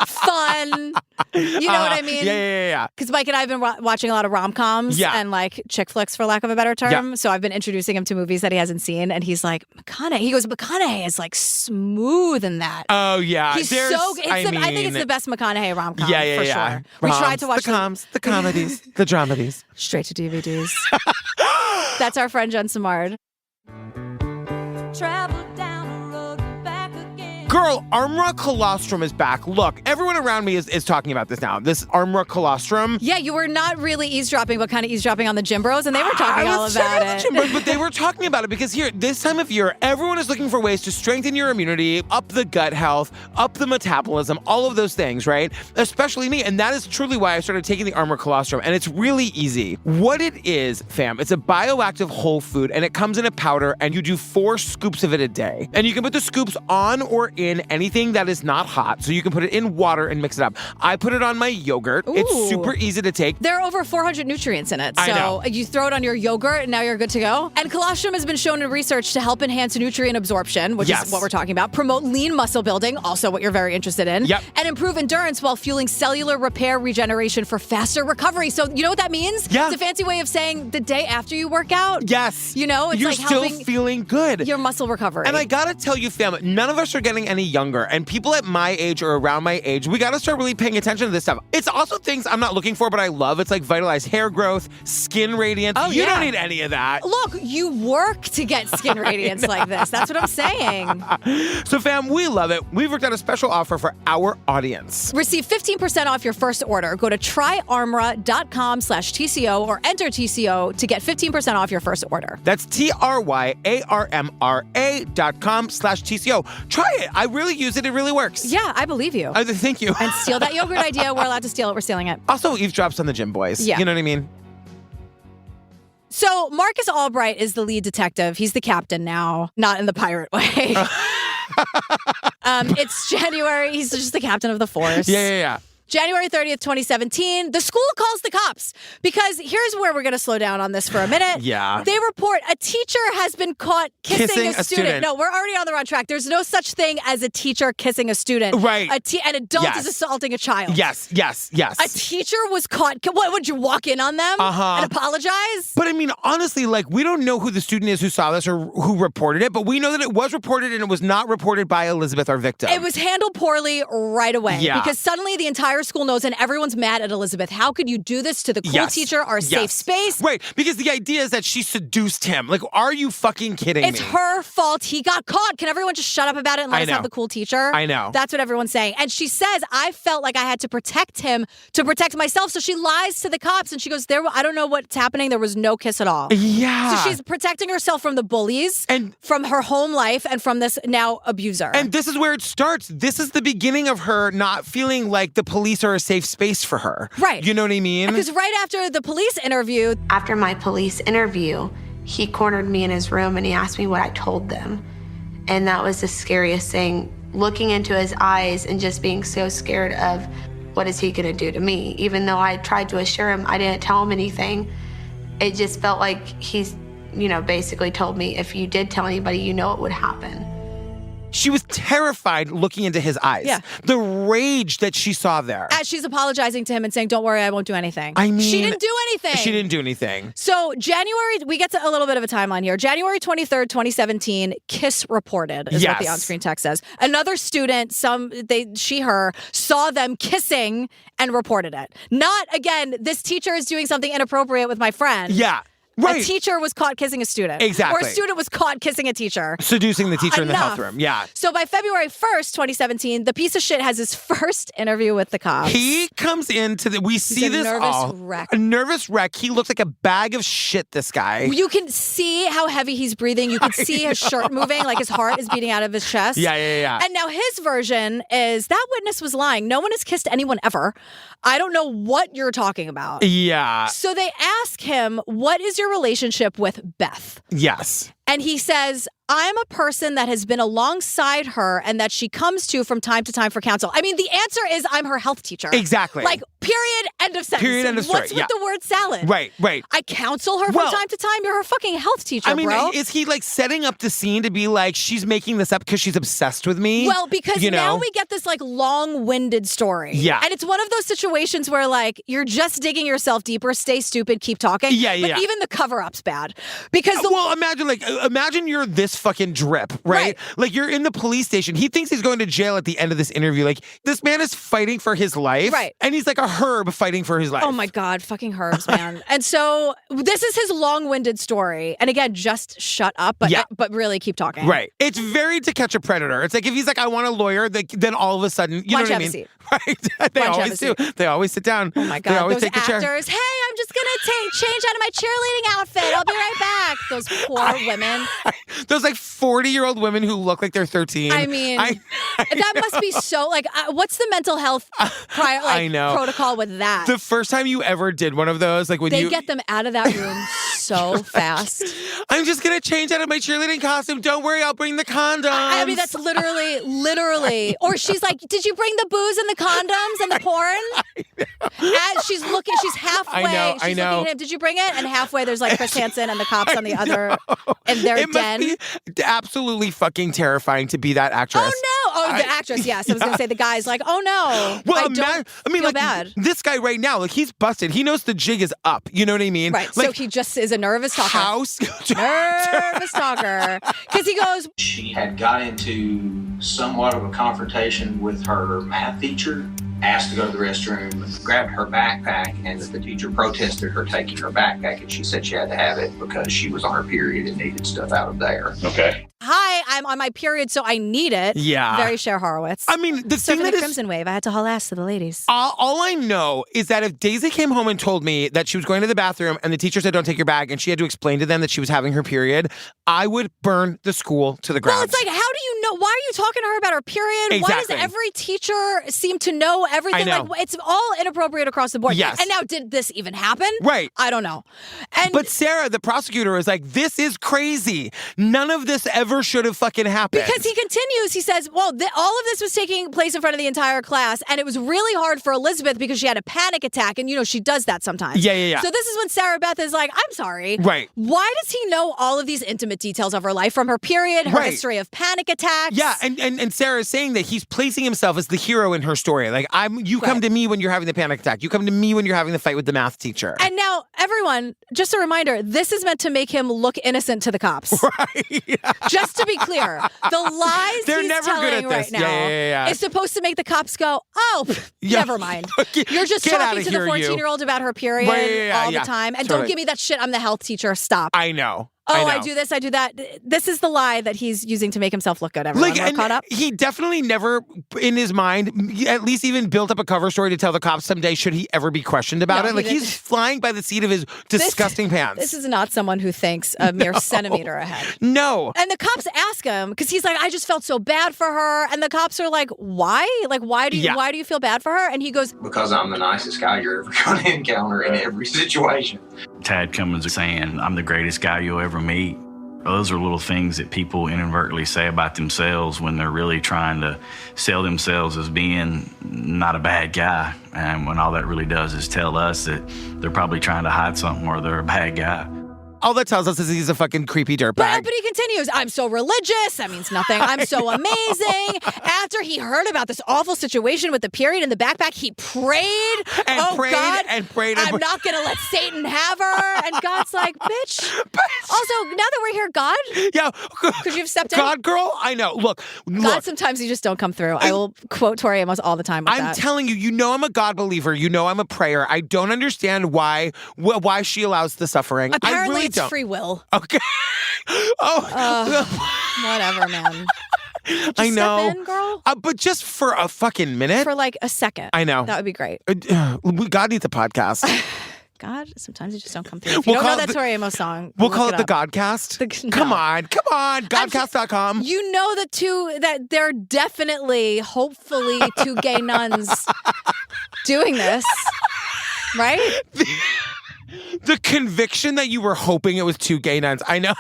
Fun. You know what I mean? Yeah. Because Mike and I have been watching a lot of rom-coms and like chick flicks, for lack of a better term. Yeah. So I've been introducing him to movies that he hasn't seen, and he's like, McConaughey. He goes, McConaughey is like smooth in that. Oh, yeah. He's so good. I think it's the best McConaughey rom-com, for sure. We tried to watch the comedies, the dramedies. Straight to DVDs. That's our friend Jen Samard. Girl, Armra colostrum is back. Look, everyone around me is talking about this now. This Armra colostrum. Yeah, you were not really eavesdropping, but kind of eavesdropping on the gym bros, and they were talking all about it. Gym bros, but they were talking about it because here, this time of year, everyone is looking for ways to strengthen your immunity, up the gut health, up the metabolism, all of those things, right? Especially me, and that is truly why I started taking the Armra colostrum, and it's really easy. What it is, fam, it's a bioactive whole food, and it comes in a powder, and you do 4 scoops of it a day. And you can put the scoops on or in anything that is not hot. So you can put it in water and mix it up. I put it on my yogurt. Ooh. It's super easy to take. There are over 400 nutrients in it. So I know. you throw it on your yogurt and now you're good to go. And colostrum has been shown in research to help enhance nutrient absorption, which is what we're talking about, promote lean muscle building, also what you're very interested in, and improve endurance while fueling cellular repair regeneration for faster recovery. So you know what that means? Yeah. It's a fancy way of saying the day after you work out. Yes. You know, it's you're like still helping feeling good. Your muscle recovery. And I gotta tell you, fam, none of us are getting any younger. And people at my age or around my age, we gotta start really paying attention to this stuff. It's also things I'm not looking for, but I love. It's like vitalized hair growth, skin radiance. Oh, you don't need any of that. Look, you work to get skin radiance like this. That's what I'm saying. So, fam, we love it. We've worked out a special offer for our audience. Receive 15% off your first order. Go to tryarmra.com/TCO or enter TCO to get 15% off your first order. That's TRYARMRA.com/TCO. Try it. I really use it. It really works. Yeah, I believe you. Thank you. And steal that yogurt idea. We're allowed to steal it. We're stealing it. Also, eavesdrops on the gym boys. Yeah. You know what I mean? So Marcus Albright is the lead detective. He's the captain now, not in the pirate way. It's January. He's just the captain of the force. Yeah. January 30th, 2017, the school calls the cops because here's where we're going to slow down on this for a minute. Yeah. They report a teacher has been caught kissing a student. No, we're already on the wrong track. There's no such thing as a teacher kissing a student. Right. An adult is assaulting a child. Yes. A teacher was caught. What, would you walk in on them and apologize? But I mean, honestly, like, we don't know who the student is who saw this or who reported it, but we know that it was reported and it was not reported by Elizabeth, our victim. It was handled poorly right away because suddenly the entire school knows and everyone's mad at Elizabeth. How could you do this to the cool teacher, our safe space? Right, because the idea is that she seduced him. Like, are you fucking kidding me? It's her fault he got caught. Can everyone just shut up about it and let us have the cool teacher? I know. That's what everyone's saying. And she says, I felt like I had to protect him to protect myself. So she lies to the cops and she goes, I don't know what's happening. There was no kiss at all. Yeah. So she's protecting herself from the bullies and from her home life and from this now abuser. And this is where it starts. This is the beginning of her not feeling like the police are a safe space for her. Right. You know what I mean? Because right after the police interview. After my police interview, he cornered me in his room and he asked me what I told them. And that was the scariest thing, looking into his eyes and just being so scared of what is he gonna do to me? Even though I tried to assure him I didn't tell him anything, it just felt like he's basically told me, if you did tell anybody, it would happen. She was terrified looking into his eyes. Yeah. The rage that she saw there. As she's apologizing to him and saying, don't worry, I won't do anything. I mean, she didn't do anything. She didn't do anything. So we get to a little bit of a timeline here. January 23rd, 2017, Kiss reported, is what the on-screen text says. Another student, her, saw them kissing and reported it. Not, again, this teacher is doing something inappropriate with my friend. Yeah. Right. A teacher was caught kissing a student. Exactly. Or a student was caught kissing a teacher. Seducing the teacher in the health room. Yeah. So by February 1st, 2017, the piece of shit has his first interview with the cops. He comes into we see this all. Wreck. A nervous wreck. He looks like a bag of shit, this guy. You can see how heavy he's breathing. You can see his shirt moving, like his heart is beating out of his chest. Yeah. And now his version is that witness was lying. No one has kissed anyone ever. I don't know what you're talking about. Yeah. So they ask him, what is your relationship with Beth? Yes. And he says, I'm a person that has been alongside her and that she comes to from time to time for counsel. I mean, the answer is I'm her health teacher. Exactly. Like, period, end of sentence. Period, end of story. What's with the word salad? Right. I counsel her from time to time. You're her fucking health teacher, bro. Is he like setting up the scene to be like, she's making this up because she's obsessed with me? Well, because now we get this like long-winded story. Yeah. And it's one of those situations where like, you're just digging yourself deeper, stay stupid, keep talking. Yeah. But even the cover-up's bad. Because imagine you're this fucking drip, right? Like you're in the police station. He thinks he's going to jail at the end of this interview. Like this man is fighting for his life. Right. And he's like a herb fighting for his life. Oh my God, fucking herbs, man. And so this is his long-winded story. And again, just shut up, but really keep talking. Right. It's very To Catch a Predator. It's like if he's like, I want a lawyer, then all of a sudden, you know what I mean? Seat. Right. They always do. They always sit down. Oh my God. They always those take a chair. actors. Hey, I'm just going to change out of my cheerleading outfit. I'll be right back. Those poor women. Those like 40-year-old women who look like they're 13. I mean, that must be so like, what's the mental health protocol with that? The first time you ever did one of those, like when they get them out of that room so fast. I'm just going to change out of my cheerleading costume. Don't worry, I'll bring the condoms. I mean, that's literally. Or she's like, did you bring the booze and the condoms and the porn? As she's halfway. She's looking at him. Did you bring it? And halfway, there's like Chris Hansen and the cops on the other, and their den. Must be absolutely fucking terrifying to be that actress. Oh no! Oh, the actress. Yes, I was gonna say the guy's like, oh no. Well, I mean, feel bad. This guy right now, like he's busted. He knows the jig is up. You know what I mean? Right. Like, so he just is a nervous talker. Nervous talker. Because he goes. She had got into somewhat of a confrontation with her math teacher. Asked to go to the restroom, grabbed her backpack, and the teacher protested her taking her backpack, and she said she had to have it because she was on her period and needed stuff out of there. Okay. Hi, I'm on my period, so I need it. Yeah. Very Cher Horowitz. I mean, the thing that is... Crimson Wave, I had to haul ass to the ladies. All I know is that if Daisy came home and told me that she was going to the bathroom and the teacher said, don't take your bag, and she had to explain to them that she was having her period, I would burn the school to the ground. Well, it's like, how do you know? Why are you talking to her about her period? Exactly. Why does every teacher seem to know everything? I know. Like, it's all inappropriate across the board. Yes. And now, did this even happen? Right. I don't know. But Sarah, the prosecutor, is like, this is crazy. None of this ever should have fucking happened. Because he continues, he says, well, all of this was taking place in front of the entire class, and it was really hard for Elizabeth because she had a panic attack, and, she does that sometimes. Yeah. So this is when Sarah Beth is like, I'm sorry. Right. Why does he know all of these intimate details of her life, from her period, her history of panic attacks? Yeah, and Sarah is saying that he's placing himself as the hero in her story. Like, you come to me when you're having the panic attack. You come to me when you're having the fight with the math teacher. And now, everyone, just a reminder, this is meant to make him look innocent to the cops. Right. Yeah. Just to be clear, the lies They're he's never good telling at right this. now is supposed to make the cops go, oh, never mind. You're just talking to the 14-year-old about her period all the time. And don't give me that shit, I'm the health teacher. Stop. I know. I do this, I do that. This is the lie that he's using to make himself look good. Everyone, we're caught up. He definitely never, in his mind, at least even built up a cover story to tell the cops someday should he ever be questioned about it. Like, he's flying by the seat of his disgusting pants. This is not someone who thinks a mere centimeter ahead. No. And the cops ask him, because he's like, I just felt so bad for her. And the cops are like, why? Like, why do you feel bad for her? And he goes, because I'm the nicest guy you're ever going to encounter in every situation. Tad Cummins is saying, I'm the greatest guy you'll ever meet. Those are little things that people inadvertently say about themselves when they're really trying to sell themselves as being not a bad guy. And when all that really does is tell us that they're probably trying to hide something or they're a bad guy. All that tells us is he's a fucking creepy dirtbag. But he continues, I'm so religious. That means nothing. I'm so amazing. After he heard about this awful situation with the period in the backpack, he prayed. And prayed God, and prayed. I'm not going to let Satan have her. And God's like, bitch. Also, now that we're here, God? Yeah. Could you have stepped in? God, girl? I know. Look. God, sometimes you just don't come through. I will quote Tori Amos all the time with I'm that. telling you, I'm a God believer. I'm a prayer. I don't understand why she allows the suffering. Apparently, I really it's don't. free will. Okay. Whatever, man. I know. Step in, girl? But just for a fucking minute. For like a second. I know. That would be great. God needs a podcast. God, sometimes you just don't come through. If you don't know that Tori Amos song, we'll call it the up. Godcast. Come on. Godcast.com. You know that there are definitely, hopefully, two gay nuns doing this, right? The conviction that you were hoping it was two gay nuns. I know.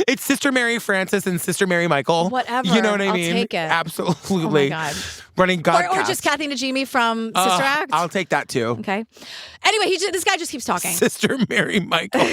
It's Sister Mary Frances and Sister Mary Michael. Whatever. You know what I I'll mean? take it. Absolutely. Oh my God. Running Godcast. Or just Kathy Najimy from Sister Act. I'll take that too. Okay. Anyway, this guy just keeps talking. Sister Mary Michael.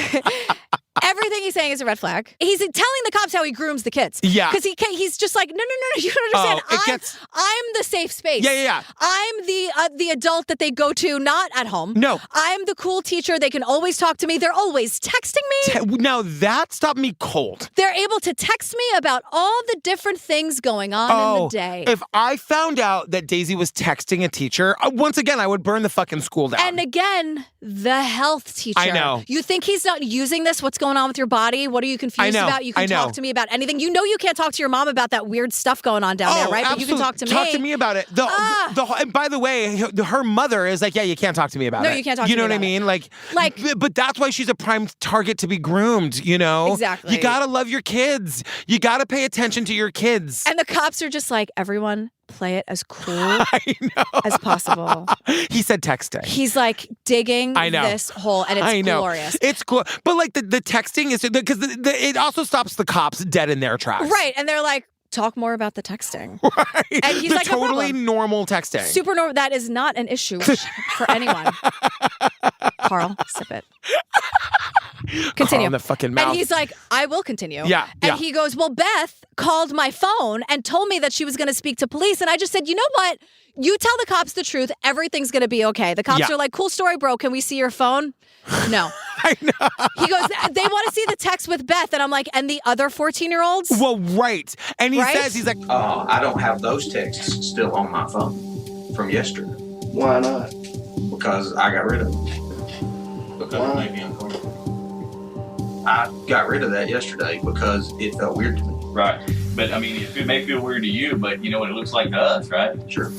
Everything he's saying is a red flag. He's telling the cops how he grooms the kids. Yeah. Because he's just like, no, you don't understand. I'm the safe space. Yeah. I'm the adult that they go to, not at home. No. I'm the cool teacher. They can always talk to me. They're always texting me. Now that stopped me cold. They're able to text me about all the different things going on in the day. If I found out that Daisy was texting a teacher, once again, I would burn the fucking school down. And again, the health teacher. I know. You think he's not using this? What's going on with your body? What are you confused about? You can talk to me about anything. You know you can't talk to your mom about that weird stuff going on down there, right? Absolutely. But you can talk to me. Talk to me about it. And by the way, her mother is like, yeah, you can't talk to me about it. No, you can't talk to me about it. You know what I mean? But that's why she's a prime target to be groomed, you know? Exactly. You gotta love your kids. You gotta pay attention to your kids. And the cops are just like, everyone, play it as cool as possible. He said texting. He's like digging this hole, and it's glorious. It's cool. But like the texting is because it also stops the cops dead in their tracks. Right. And they're like, talk more about the texting. Right. And he's like, totally no normal texting. Super normal. That is not an issue for anyone. Carl, sip it. Continue. In the fucking mouth. And he's like, I will continue. Yeah. And he goes, well, Beth called my phone and told me that she was going to speak to police. And I just said, you know what? You tell the cops the truth. Everything's going to be okay. The cops are like, cool story, bro. Can we see your phone? No. I know. He goes, they want to see the text with Beth. And I'm like, and the other 14-year-olds? Well, right. And he says, he's like, I don't have those texts still on my phone from yesterday. Why not? Because I got rid of them. Because it made me uncomfortable. I got rid of that yesterday because it felt weird to me. Right. But I mean, it may feel weird to you, but you know what it looks like to us, right? Sure.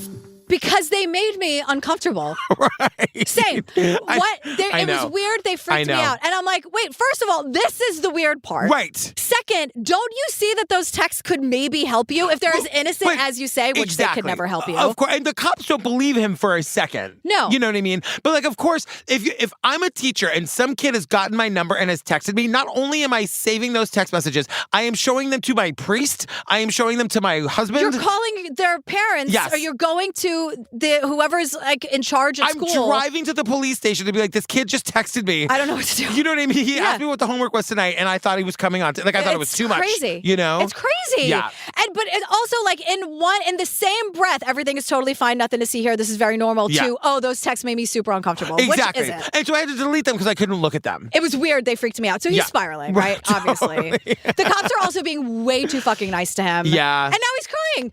Because they made me uncomfortable. Right. Same. It was weird. They freaked me out. And I'm like, wait, first of all, this is the weird part. Right. Second, don't you see that those texts could maybe help you? If they're as innocent as you say, which they could never help you. Of course. And the cops don't believe him for a second. No. You know what I mean? But like, of course, if I'm a teacher and some kid has gotten my number and has texted me, not only am I saving those text messages, I am showing them to my priest. I am showing them to my husband. You're calling their parents. Yes. Or you're going to whoever's like in charge at school. I'm driving to the police station to be like, this kid just texted me. I don't know what to do. You know what I mean? He asked me what the homework was tonight, and I thought he was coming on. I thought it was too much. Crazy. You know? It's crazy. Yeah. But it's also like in the same breath, everything is totally fine, nothing to see here. This is very normal. Yeah. To those texts made me super uncomfortable. Exactly. Which isn't. And so I had to delete them because I couldn't look at them. It was weird. They freaked me out. So he's spiraling, right? Obviously. The cops are also being way too fucking nice to him. Yeah. And now he's crying.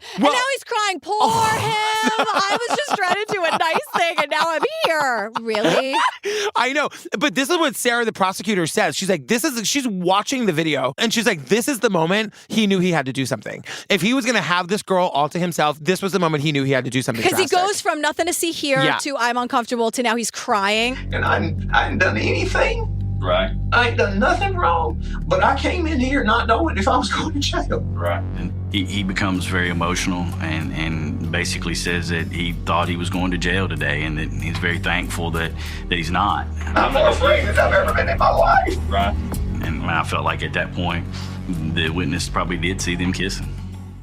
Poor him. I was just trying to do a nice thing and now I'm here. Really? I know. But this is what Sarah, the prosecutor, says. She's like, she's watching the video and she's like, this is the moment he knew he had to do something. If he was going to have this girl all to himself, this was the moment he knew he had to do something Because he drastic. goes from nothing to see here to I'm uncomfortable to now he's crying. And I ain't done anything. Right. I ain't done nothing wrong. But I came in here not knowing if I was going to jail. Right. And he becomes very emotional and basically says that he thought he was going to jail today and that he's very thankful that he's not. I'm more afraid than I've ever been in my life. Right. And I felt like at that point, the witness probably did see them kissing.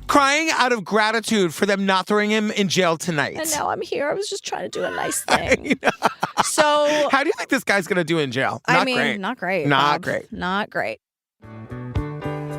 Crying out of gratitude for them not throwing him in jail tonight. And now I'm here. I was just trying to do a nice thing. So how do you think this guy's going to do in jail? Not great. Not Bob. great. Not great.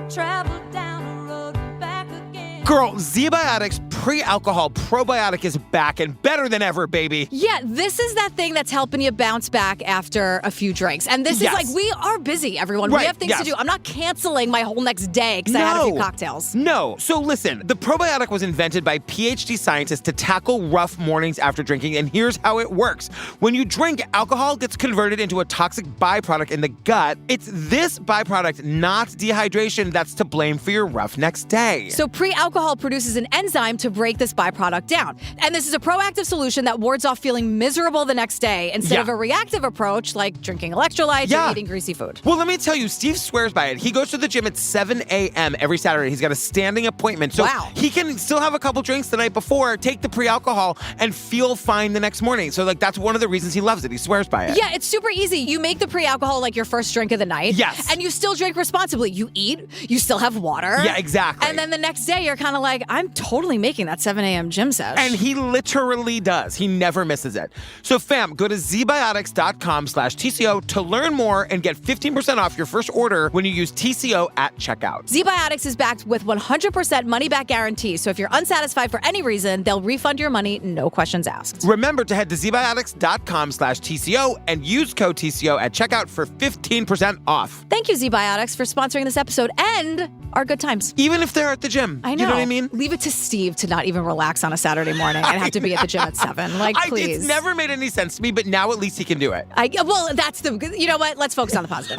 Travel down the road and back again. Girl, Z-Biotics Pre-Alcohol Probiotic is back and better than ever, baby. Yeah, this is that thing that's helping you bounce back after a few drinks. And this is like, we are busy, everyone. Right, We have things to do. I'm not canceling my whole next day because I had a few cocktails. No. So listen, the probiotic was invented by PhD scientists to tackle rough mornings after drinking, and here's how it works. When you drink, alcohol gets converted into a toxic byproduct in the gut. It's this byproduct, not dehydration, that's to blame for your rough next day. So pre-alcohol produces an enzyme to break this byproduct down. And this is a proactive solution that wards off feeling miserable the next day instead of a reactive approach like drinking electrolytes or eating greasy food. Well, let me tell you, Steve swears by it. He goes to the gym at 7 a.m. every Saturday. He's got a standing appointment. So he can still have a couple drinks the night before, take the pre-alcohol, and feel fine the next morning. So, like, that's one of the reasons he loves it. He swears by it. Yeah, it's super easy. You make the pre-alcohol like your first drink of the night. Yes. And you still drink responsibly. You eat, you still have water. Yeah, exactly. And then the next day, you're kind of like, I'm totally making that 7 a.m. gym sesh. And he literally does. He never misses it. So fam, go to zbiotics.com/TCO to learn more and get 15% off your first order when you use TCO at checkout. Z-Biotics is backed with 100% money-back guarantee. So if you're unsatisfied for any reason, they'll refund your money, no questions asked. Remember to head to zbiotics.com/TCO and use code TCO at checkout for 15% off. Thank you, Z-Biotics, for sponsoring this episode and our good times. Even if they're at the gym. I know. You know what I mean? Leave it to Steve to not even relax on a Saturday morning and have to be at the gym at 7. Like, please. It's never made any sense to me, but now at least he can do it. Well, that's you know what? Let's focus on the positive.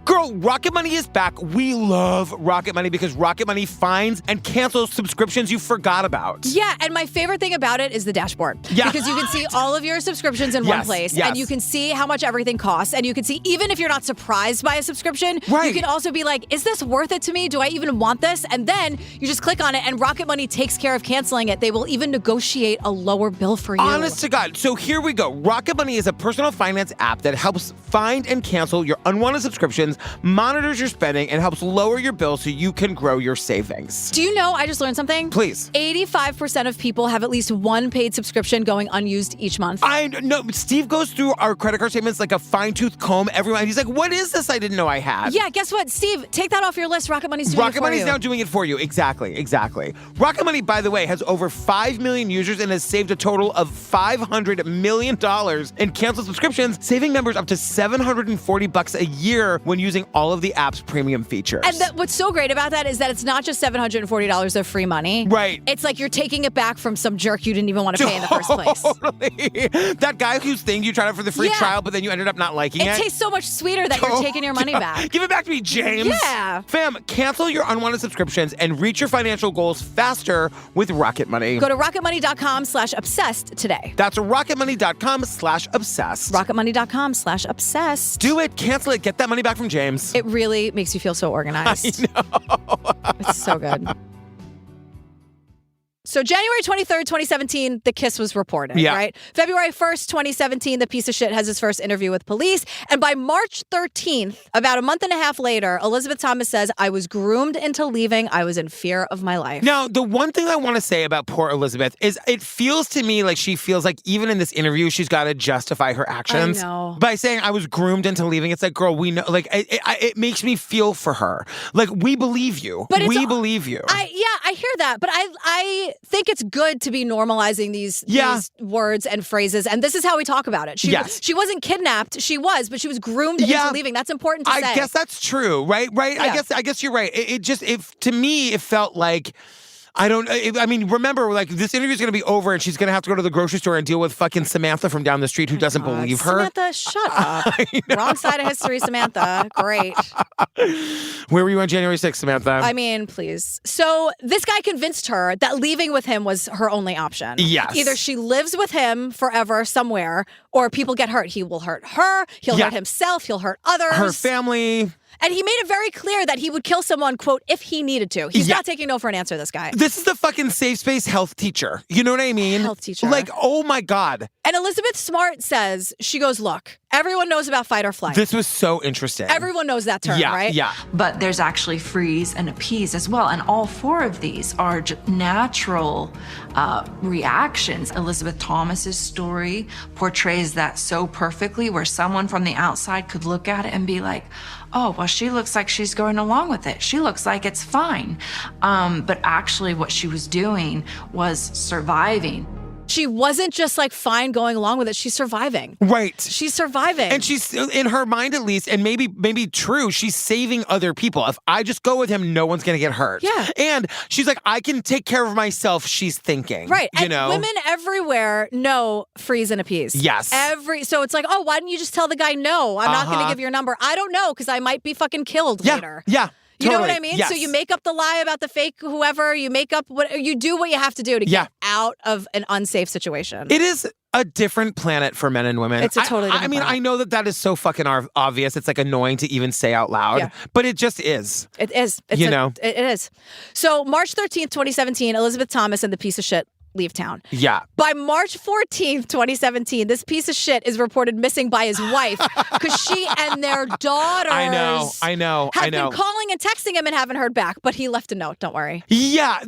Girl, Rocket Money is back. We love Rocket Money because Rocket Money finds and cancels subscriptions you forgot about. Yeah, and my favorite thing about it is the dashboard. Yeah. Because you can see all of your subscriptions in one place, and you can see how much everything costs, and you can see, even if you're not surprised by a subscription, you can also be like, is this worth it to me? Do I even want this? And then you just click on it, and Rocket Money takes care of canceling it. They will even negotiate a lower bill for you. Honest to God. So here we go. Rocket Money is a personal finance app that helps find and cancel your unwanted subscriptions, monitors your spending, and helps lower your bill so you can grow your savings. Do you know, I just learned something? Please. 85% of people have at least one paid subscription going unused each month. I know. Steve goes through our credit card statements like a fine-tooth comb every month. He's like, what is this I didn't know I had? Yeah, guess what? Steve, take that off your list. Rocket Money's doing it for you. Rocket Money's now doing it for you. Exactly. Rocket Money, by the way, has over 5 million users and has saved a total of $500 million in canceled subscriptions, saving members up to $740 a year when using all of the app's premium features. And what's so great about that is that it's not just $740 of free money. Right. It's like you're taking it back from some jerk you didn't even want to pay in the first place. Totally. That guy whose thing you tried out for the free trial, but then you ended up not liking it. It tastes so much sweeter that you're taking your money back. Give it back to me, James. Yeah. Fam, cancel your unwanted subscriptions and reach your financial goals faster with Rocket Money. Go to rocketmoney.com/obsessed today. That's rocketmoney.com/obsessed. rocketmoney.com/obsessed. Do it, cancel it, get that money back from James. It really makes you feel so organized. I know. It's so good. So January 23rd, 2017, the kiss was reported, right? February 1st, 2017, the piece of shit has his first interview with police. And by March 13th, about a month and a half later, Elizabeth Thomas says, I was groomed into leaving. I was in fear of my life. Now, the one thing I want to say about poor Elizabeth is it feels to me like she feels like even in this interview, she's got to justify her actions. I know. By saying I was groomed into leaving. It's like, girl, we know, like, it makes me feel for her. Like, we believe you. But we believe you. I hear that. But I think it's good to be normalizing these words and phrases. And this is how we talk about it. She wasn't kidnapped. She was, but she was groomed into leaving. That's important to say. I guess that's true, right? Yeah. I guess you're right. To me, it felt like, remember, like, this interview's going to be over and she's going to have to go to the grocery store and deal with fucking Samantha from down the street who doesn't believe her. Samantha, shut up. Wrong side of history, Samantha. Great. Where were you on January 6th, Samantha? I mean, please. So this guy convinced her that leaving with him was her only option. Yes. Either she lives with him forever somewhere or people get hurt. He will hurt her. He'll hurt himself. He'll hurt others. Her family. And he made it very clear that he would kill someone, quote, if he needed to. He's not taking no for an answer, this guy. This is the fucking safe space health teacher. You know what I mean? Health teacher. Like, oh my God. And Elizabeth Smart says, she goes, look, Everyone knows about fight or flight. This was so interesting. Everyone knows that term, right? Yeah. But there's actually freeze and appease as well. And all four of these are natural reactions. Elizabeth Thomas's story portrays that so perfectly, where someone from the outside could look at it and be like, oh, well, she looks like she's going along with it. She looks like it's fine. But actually what she was doing was surviving. She wasn't just like fine going along with it. She's surviving. Right. She's surviving. And she's, in her mind at least, and maybe true, she's saving other people. If I just go with him, no one's going to get hurt. Yeah. And she's like, I can take care of myself, she's thinking. Right. You and know? women everywhere know freeze and appease. Yes. So it's like, oh, why didn't you just tell the guy no? I'm not going to give your number. I don't know, because I might be fucking killed later. Yeah. You know what Totally. I mean? Yes. So you make up the lie about the fake whoever, you make up you do what you have to do to get out of an unsafe situation. It is a different planet for men and women. It's a totally different planet. I know that is so fucking obvious. It's like annoying to even say out loud, but it just is. It is. It is. So March 13th, 2017, Elizabeth Thomas and the piece of shit leave town. Yeah. By March 14th, 2017, this piece of shit is reported missing by his wife because she and their daughters I know. have been calling and texting him and haven't heard back, but he left a note. Don't worry. Yeah.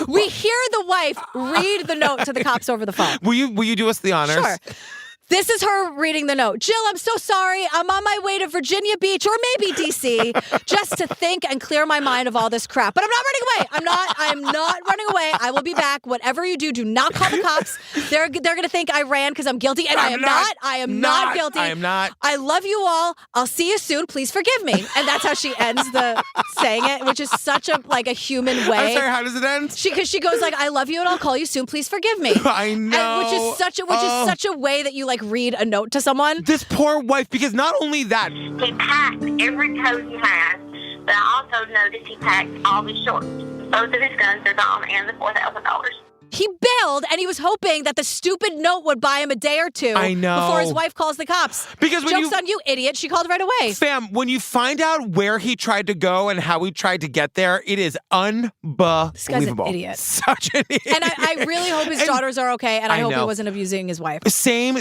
We hear the wife read the note to the cops over the phone. Will you do us the honors? Sure. This is her reading the note. Jill, I'm so sorry. I'm on my way to Virginia Beach or maybe D.C. just to think and clear my mind of all this crap. But I'm not running away. I'm not running away. I will be back. Whatever you do not call the cops. They're going to think I ran because I'm guilty, and I am not. I am not guilty. I am not. I love you all. I'll see you soon. Please forgive me. And that's how she ends the saying it, which is such a human way. I'm sorry, how does it end? Because she goes like, I love you and I'll call you soon. Please forgive me. I know. Which is such a way that you read a note to someone. This poor wife, because not only that, he packed every coat he has, but I also noticed he packed all his shorts. Both of his guns are gone and the $4,000. He bailed, and he was hoping that the stupid note would buy him a day or two before his wife calls the cops. Because when Joke's on you, idiot. She called right away. Fam, when you find out where he tried to go and how he tried to get there, it is unbelievable. This guy's an idiot. Such an idiot. And I really hope his daughters are okay, and I hope know. he wasn't abusing his wife. Same.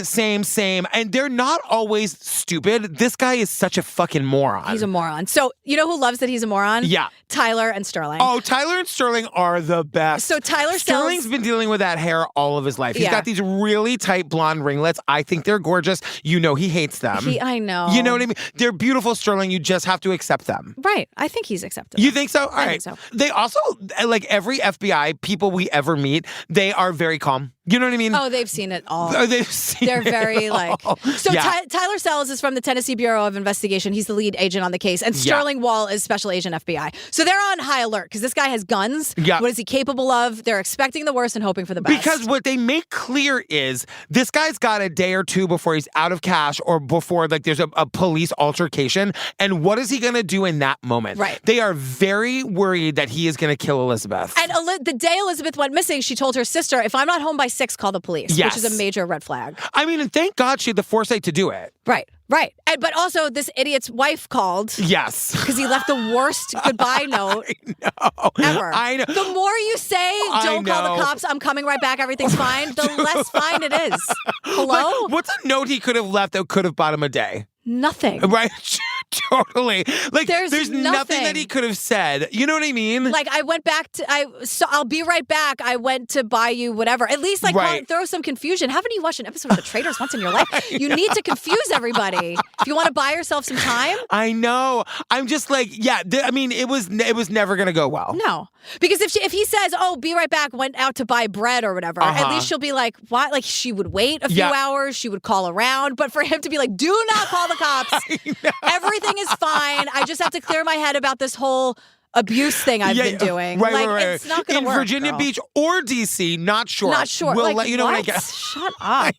And they're not always stupid. This guy is such a fucking moron. He's a moron. So, you know who loves that he's a moron? Yeah. Tyler and Sterling. Oh, Tyler and Sterling are the best. So Sterling's been dealing with that hair all of his life. He's got these really tight blonde ringlets. I think they're gorgeous. You know he hates them. I know. You know what I mean? They're beautiful, Sterling. You just have to accept them. Right. I think he's acceptable. You think so? All right. think so. They also, every FBI people we ever meet, they are very calm. You know what I mean? Oh, they've seen it all. They've seen They're it very all. So Yeah. Tyler Sells is from the Tennessee Bureau of Investigation. He's the lead agent on the case. And Sterling Wall is Special Agent FBI. So they're on high alert because this guy has guns. Yeah. What is he capable of? They're expecting the worst and hoping for the best. Because what they make clear is this guy's got a day or two before he's out of cash or before there's a police altercation. And what is he going to do in that moment? Right. They are very worried that he is going to kill Elizabeth. And the day Elizabeth went missing, she told her sister, if I'm not home by 6, call the police. Yes. Which is a major red flag. I mean, and thank God she had the foresight to do it. Right. But also, this idiot's wife called. Yes. Because he left the worst goodbye note ever. I know. The more you say, don't call the cops, I'm coming right back, everything's fine, the less fine it is. Hello? What's a note he could have left that could have bought him a day? Nothing. Right? Totally. There's nothing nothing that he could have said. You know what I mean? I went back to, I'll be right back. I went to buy you whatever. At least throw some confusion. Haven't you watched an episode of The Traitors once in your life? You need to confuse everybody. If you want to buy yourself some time. I know. I'm just it was never going to go well. No. Because if he says, oh, be right back, went out to buy bread or whatever, at least she'll be like, what? Like she would wait a few hours. She would call around. But for him to be like, do not call the cops. Everything is fine. I just have to clear my head about this whole abuse thing I've been doing. Right. It's not going to work. In Virginia girl. Beach or D.C., not sure. Not sure. We'll let you know when I what? get. Shut up.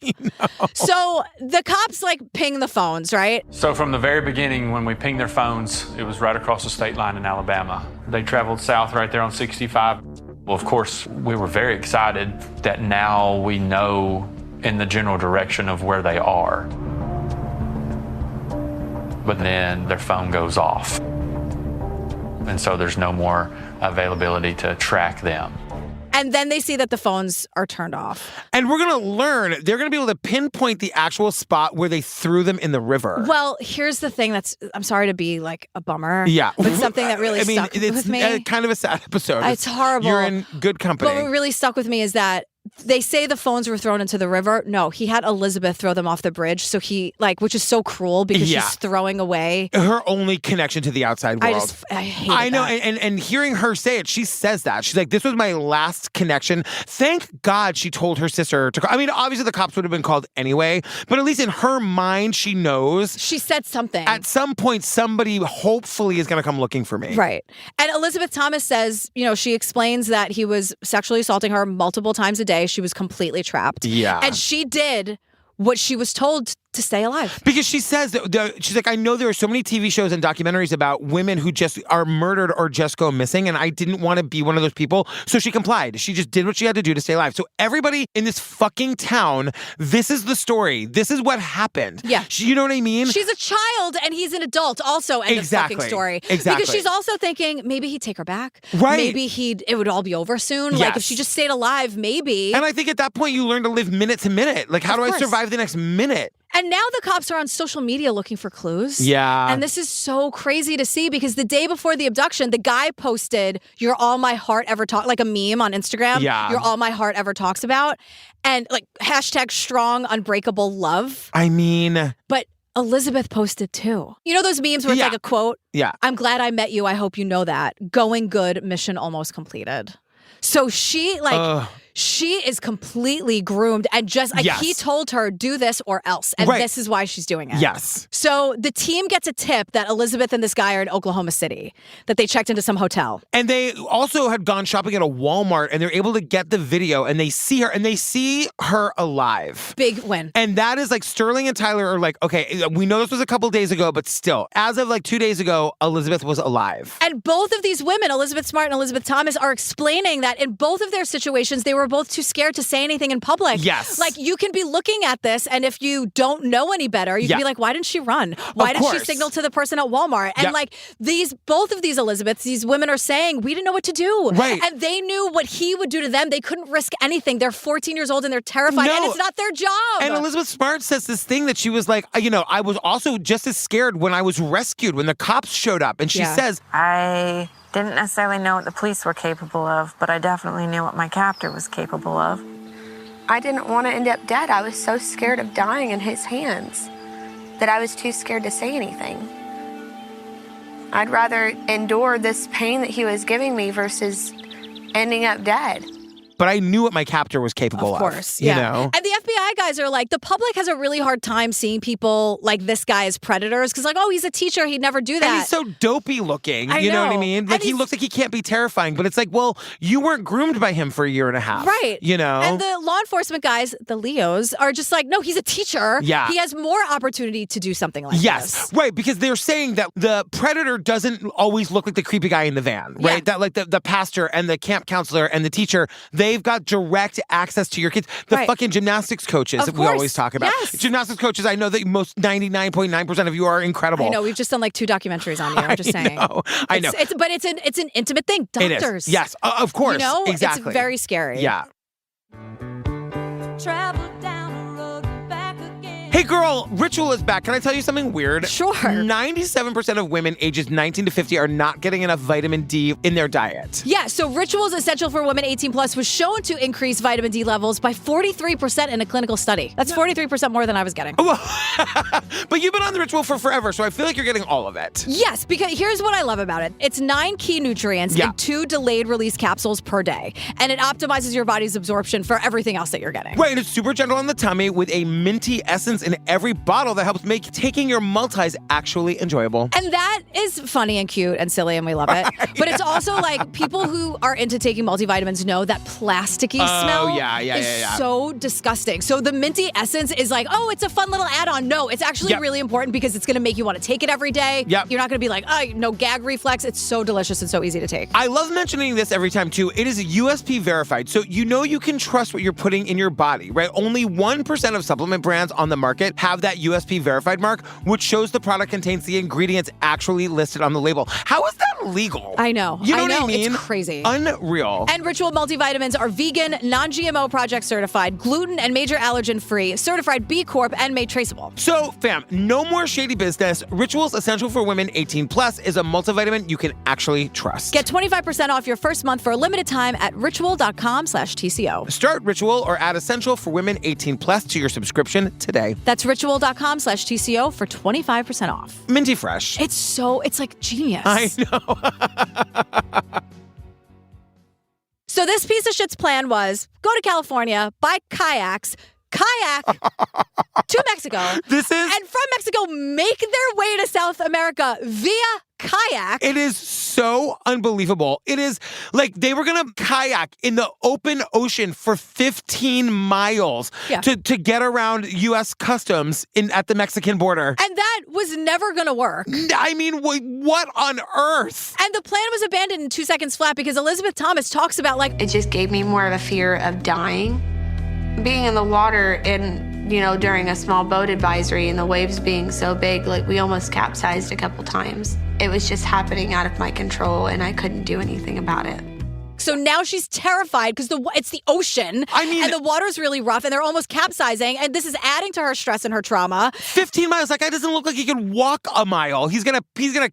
So the cops ping the phones, right? So from the very beginning, when we pinged their phones, it was right across the state line in Alabama. They traveled south right there on 65. Well, of course, we were very excited that now we know in the general direction of where they are. But then their phone goes off. And so there's no more availability to track them. And then they see that the phones are turned off. And we're going to learn, they're going to be able to pinpoint the actual spot where they threw them in the river. Well, here's the thing I'm sorry to be like a bummer. Yeah. But something that really stuck it's with me. Kind of a sad episode. It's horrible. You're in good company. But what really stuck with me is that they say the phones were thrown into the river. No, he had Elizabeth throw them off the bridge. So he, which is so cruel because she's throwing away her only connection to the outside world. I hate know. And hearing her say it, she says that. She's like, this was my last connection. Thank God she told her sister to call. I mean, obviously the cops would have been called anyway, but at least in her mind, she knows. She said something. At some point, somebody hopefully is going to come looking for me. Right. And Elizabeth Thomas says, she explains that he was sexually assaulting her multiple times a day. She was completely trapped. Yeah. And she did what she was told to stay alive. Because she says, she's like, I know there are so many TV shows and documentaries about women who just are murdered or just go missing, and I didn't want to be one of those people, so she complied. She just did what she had to do to stay alive. So everybody in this fucking town, this is the story. This is what happened. Yeah. You know what I mean? She's a child, and he's an adult also, end of fucking story. Exactly. Because she's also thinking, maybe he'd take her back. Right. Maybe it would all be over soon. Yes. Like, if she just stayed alive, maybe. And I think at that point, you learn to live minute to minute. Like, how do I survive the next minute? And now the cops are on social media looking for clues. Yeah. And this is so crazy to see because the day before the abduction, the guy posted, "You're all my heart ever talks," like a meme on Instagram. Yeah. "You're all my heart ever talks about." And like #strong unbreakable love. I mean. But Elizabeth posted too. You know those memes where it's like a quote? Yeah. "I'm glad I met you. I hope you know that. Going good. Mission almost completed." So she she is completely groomed and just he told her, do this or else. And this is why she's doing it. Yes. So the team gets a tip that Elizabeth and this guy are in Oklahoma City, that they checked into some hotel. And they also had gone shopping at a Walmart and they're able to get the video and they see her alive. Big win. And that is like Sterling and Tyler are like, okay, we know this was a couple days ago, but still, as of like 2 days ago, Elizabeth was alive. And both of these women, Elizabeth Smart and Elizabeth Thomas, are explaining that in both of their situations, they were both too scared to say anything in public. Yes. Like, you can be looking at this, and if you don't know any better, you can be like, why didn't she run? Why did she signal to the person at Walmart? And like, both of these Elizabeths, these women are saying, we didn't know what to do. Right. And they knew what he would do to them. They couldn't risk anything. They're 14 years old and they're terrified, and it's not their job. And Elizabeth Smart says this thing that she was like, I was also just as scared when I was rescued, when the cops showed up. And she says, I didn't necessarily know what the police were capable of, but I definitely knew what my captor was capable of. I didn't want to end up dead. I was so scared of dying in his hands that I was too scared to say anything. I'd rather endure this pain that he was giving me versus ending up dead. but I knew what my captor was capable of. Of course, you know? And the FBI guys are like, the public has a really hard time seeing people like this guy as predators because, like, oh, he's a teacher. He'd never do that. And he's so dopey looking. I You know what I know. mean? Like, he looks like he can't be terrifying, but it's like, well, you weren't groomed by him for a year and a half. Right. You know? And the law enforcement guys, the Leos, are just like, no, he's a teacher. Yeah. He has more opportunity to do something like Yes, this. right, because they're saying that the predator doesn't always look like the creepy guy in the van, right? Yeah. That like the pastor and the camp counselor and the teacher, they've got direct access to your kids. The Right. fucking gymnastics coaches Of that we course. always talk about. Yes. Gymnastics coaches, I know that most 99.9% of you are incredible. I know, we've just done like 2 documentaries on you. I'm just saying. I know. But it's an intimate thing. It is. Doctors. Yes, of course. You know, exactly. it's very scary. Yeah. Travel down the road and back again. Hey girl, Ritual is back. Can I tell you something weird? Sure. 97% of women ages 19 to 50 are not getting enough vitamin D in their diet. Yeah, so Rituals Essential for Women 18 Plus was shown to increase vitamin D levels by 43% in a clinical study. That's 43% more than I was getting. But you've been on the Ritual for forever, so I feel like you're getting all of it. Yes, because here's what I love about it. It's 9 key nutrients in 2 delayed release capsules per day. And it optimizes your body's absorption for everything else that you're getting. Right, and it's super gentle on the tummy with a minty essence in every bottle that helps make taking your multis actually enjoyable. And that is funny and cute and silly, and we love it. But it's also like people who are into taking multivitamins know that plasticky smell is so disgusting. So the minty essence is like, oh, it's a fun little add-on. No, it's actually really important because it's going to make you want to take it every day. Yep. You're not going to be like, oh, no gag reflex. It's so delicious and so easy to take. I love mentioning this every time, too. It is USP verified, so you know you can trust what you're putting in your body, right? Only 1% of supplement brands on the market have that USP verified mark, which shows the product contains the ingredients actually listed on the label. How is that legal? I know. You know what I mean? It's crazy. Unreal. And Ritual multivitamins are vegan, non-GMO project certified, gluten and major allergen free, certified B Corp, and made traceable. So, fam, no more shady business. Ritual's Essential for Women 18 Plus is a multivitamin you can actually trust. Get 25% off your first month for a limited time at ritual.com/TCO. Start Ritual or add Essential for Women 18 Plus to your subscription today. That's ritual.com/TCO for 25% off. Minty fresh. It's like genius. I know. So this piece of shit's plan was go to California, buy kayak to Mexico. And from Mexico, make their way to South America via kayak. It is so unbelievable. It is like they were going to kayak in the open ocean for 15 miles to get around U.S. customs at the Mexican border. And that was never going to work. I mean, what on earth? And the plan was abandoned in 2 seconds flat because Elizabeth Thomas talks about It just gave me more of a fear of dying. Being in the water and, during a small boat advisory and the waves being so big, we almost capsized a couple times. It was just happening out of my control and I couldn't do anything about it. So now she's terrified because it's the ocean. And the water's really rough and they're almost capsizing. And this is adding to her stress and her trauma. 15 miles. That guy doesn't look like he can walk a mile. He's gonna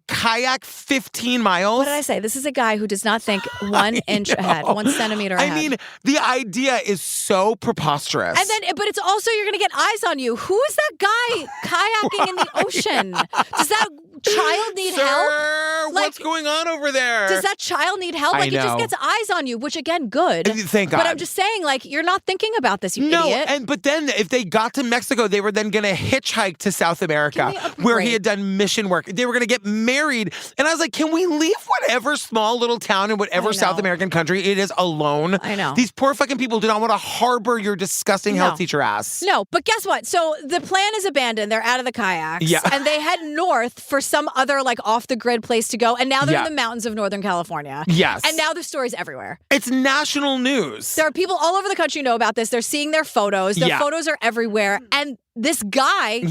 kayak 15 miles. What did I say? This is a guy who does not think 1 inch ahead, 1 centimeter ahead. I mean, the idea is so preposterous. But it's also, you're gonna get eyes on you. Who is that guy kayaking in the ocean? Does that child need help? What's going on over there? Does that child need help? It just gets eyes on you, which again, good. Thank God. But I'm just saying, you're not thinking about this, you idiot. But then if they got to Mexico, they were then going to hitchhike to South America, where he had done mission work. They were going to get married. And I was like, can we leave whatever small little town in whatever South American country it is alone? I know. These poor fucking people do not want to harbor your disgusting health teacher ass. No, but guess what? So the plan is abandoned. They're out of the kayaks. Yeah. And they head north for some other off-the-grid place to go. And now they're in the mountains of Northern California. Yes. And now the story's everywhere. It's national news. There are people all over the country who know about this. They're seeing their photos. Their photos are everywhere. And this guy,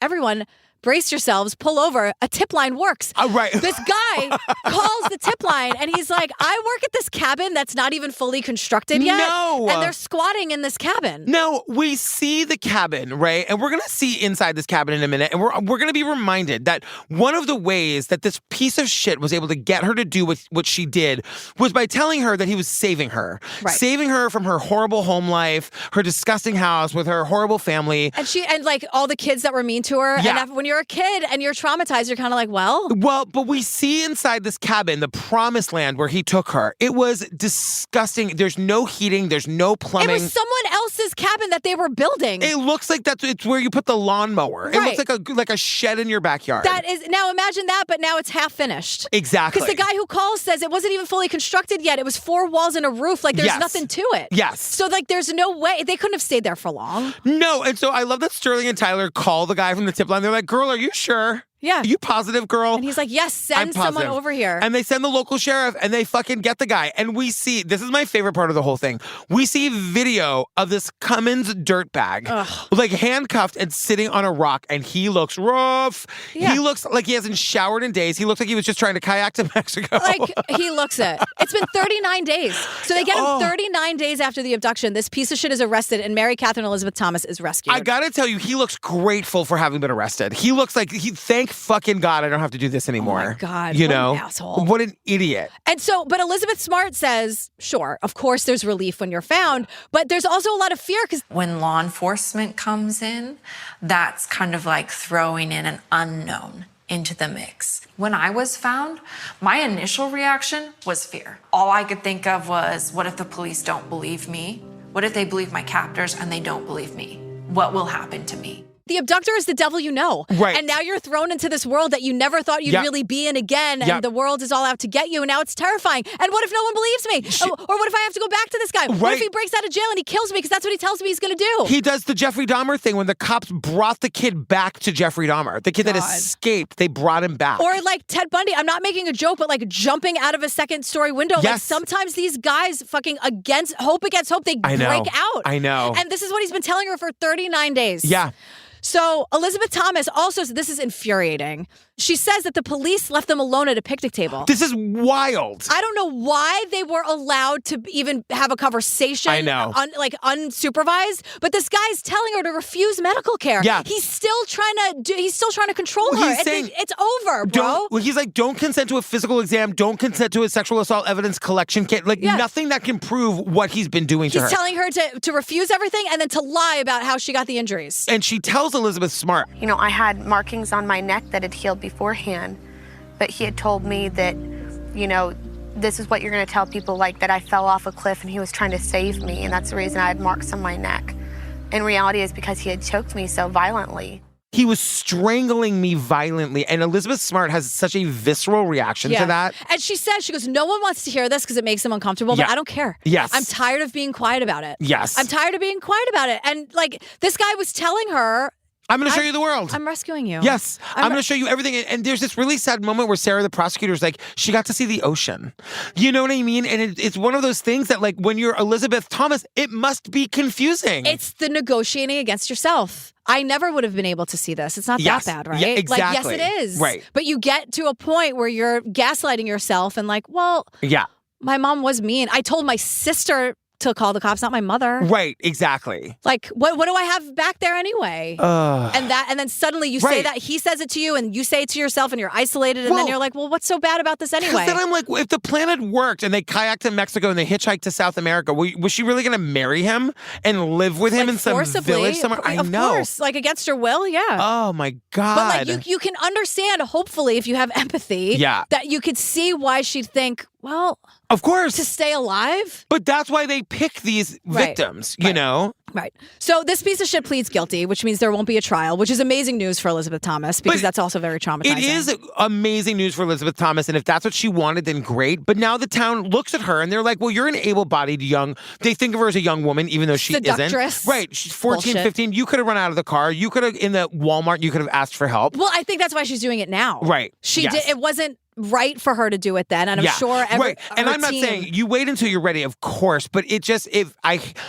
everyone, brace yourselves, pull over. A tip line works. Right. This guy calls the tip line and he's like, I work at this cabin that's not even fully constructed yet. No. And they're squatting in this cabin. Now, we see the cabin, right? And we're going to see inside this cabin in a minute. And we're going to be reminded that one of the ways that this piece of shit was able to get her to do what she did was by telling her that he was saving her. Right. Saving her from her horrible home life, her disgusting house with her horrible family. And all the kids that were mean to her. Yeah. And when you're a kid and you're traumatized, you're kind of like, well, but we see inside this cabin, the promised land where he took her. It was disgusting. There's no heating. There's no plumbing. It was someone else's cabin that they were building. It looks like it's where you put the lawnmower. It looks like a shed in your backyard. That is, now imagine that, but now it's half finished. Exactly. Because the guy who calls says it wasn't even fully constructed yet. It was 4 walls and a roof. There's nothing to it. Yes. So there's no way. They couldn't have stayed there for long. No. And so I love that Sterling and Tyler call the guy from the tip line. They're like, girl, are you sure? Yeah. Are you positive, girl? And he's like, yes, I'm send someone positive. over here. And they send the local sheriff and they fucking get the guy. And we see, this is my favorite part of the whole thing. We see video of this Cummins dirtbag, handcuffed and sitting on a rock. And he looks rough. Yeah. He looks like he hasn't showered in days. He looks like he was just trying to kayak to Mexico. He looks it. It's been 39 days. So they get him 39 days after the abduction. This piece of shit is arrested and Mary Catherine Elizabeth Thomas is rescued. I gotta tell you, he looks grateful for having been arrested. He looks like thank fucking God I don't have to do this anymore. Oh my God. You what know? an asshole. What an idiot. And so, but Elizabeth Smart says, sure, of course there's relief when you're found, but there's also a lot of fear because when law enforcement comes in, that's kind of like throwing in an unknown into the mix. When I was found, my initial reaction was fear. All I could think of was, what if the police don't believe me? What if they believe my captors and they don't believe me? What will happen to me? The abductor is the devil you know. Right. And now you're thrown into this world that you never thought you'd really be in again. And the world is all out to get you. And now it's terrifying. And what if no one believes me? Or what if I have to go back to this guy? Right. What if he breaks out of jail and he kills me because that's what he tells me he's going to do? He does the Jeffrey Dahmer thing when the cops brought the kid back to Jeffrey Dahmer. The kid that escaped, they brought him back. Or Ted Bundy, I'm not making a joke, but jumping out of a second-story window. Yes. Sometimes these guys fucking against hope, they break out. I know. And this is what he's been telling her for 39 days. Yeah. So Elizabeth Thomas also, this is infuriating. She says that the police left them alone at a picnic table. This is wild. I don't know why they were allowed to even have a conversation. I know. Unsupervised, but this guy's telling her to refuse medical care. Yeah. He's still trying to control her. It's over, bro. He's like, don't consent to a physical exam. Don't consent to a sexual assault evidence collection kit. Nothing that can prove what he's been doing to her. He's telling her to refuse everything and then to lie about how she got the injuries. And she tells Elizabeth Smart. You know, I had markings on my neck that had healed beforehand, but he had told me that, you know, this is what you're going to tell people, like that I fell off a cliff and he was trying to save me, and that's the reason I had marks on my neck. In reality, is because he had choked me so violently. He was strangling me violently, and Elizabeth Smart has such a visceral reaction to that. And she says, she goes, no one wants to hear this because it makes them uncomfortable, but I don't care. Yes. I'm tired of being quiet about it. Yes. I'm tired of being quiet about it. And this guy was telling her, I'm going to show you the world. I'm rescuing you. Yes. I'm going to show you everything. And there's this really sad moment where Sarah, the prosecutor, is like, she got to see the ocean. You know what I mean? And it's one of those things that, like, when you're Elizabeth Thomas, it must be confusing. It's the negotiating against yourself. I never would have been able to see this. It's not that bad, right? Yeah, exactly. Yes, it is. Right. But you get to a point where you're gaslighting yourself and yeah, my mom was mean. I told my sister to call the cops, not my mother. Right, exactly. What do I have back there anyway? And then suddenly you say that, he says it to you, and you say it to yourself, and you're isolated, and then you're like, well, what's so bad about this anyway? Then I'm like, if the plan had worked and they kayaked to Mexico and they hitchhiked to South America, was she really going to marry him and live with him in some village somewhere? I know. Of course, against her will, yeah. Oh my God. But you can understand, hopefully, if you have empathy, that you could see why she'd think, well, of course, to stay alive. But that's why they pick these victims, you know? Right. So this piece of shit pleads guilty, which means there won't be a trial, which is amazing news for Elizabeth Thomas, because that's also very traumatizing. It is amazing news for Elizabeth Thomas, and if that's what she wanted, then great. But now the town looks at her and they're like, well, you're an able-bodied they think of her as a young woman, even though she Seductress. isn't. Right. She's 14, 15. You could have run out of the car. You could have, in the Walmart, you could have asked for help. Well, I think that's why she's doing it now. Right. She did. It wasn't right for her to do it then, and I'm sure right. And I'm not saying you wait until you're ready, of course, but it just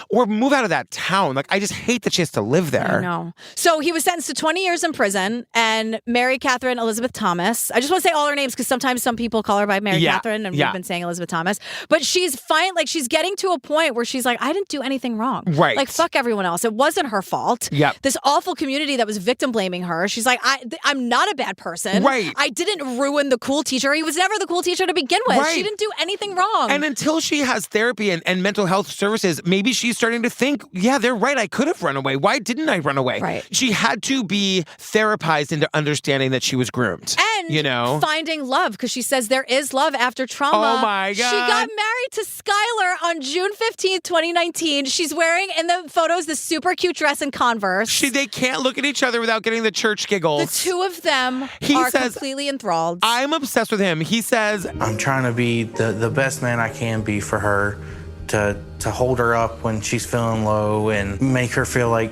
or move out of that town. I just hate that she has to live there. I know. So he was sentenced to 20 years in prison, and Mary Catherine Elizabeth Thomas. I just want to say all her names because sometimes some people call her by Mary Catherine, and we've been saying Elizabeth Thomas. But she's fine. She's getting to a point where she's like, I didn't do anything wrong. Right. Fuck everyone else. It wasn't her fault. Yep. This awful community that was victim blaming her. She's like, I'm not a bad person. Right. I didn't ruin the cool teacher. He was never the cool teacher to begin with. Right. She didn't do anything wrong. And until she has therapy and mental health services, maybe she's starting to think, yeah, they're right. I could have run away. Why didn't I run away? Right. She had to be therapized into understanding that she was groomed. And finding love, because she says there is love after trauma. Oh my God. She got married to Skylar on June 15th, 2019. She's wearing, in the photos, this super cute dress and Converse. They can't look at each other without getting the church giggles. The two of them are completely enthralled. I'm obsessed with him. He says, I'm trying to be the best man I can be for her, to hold her up when she's feeling low and make her feel like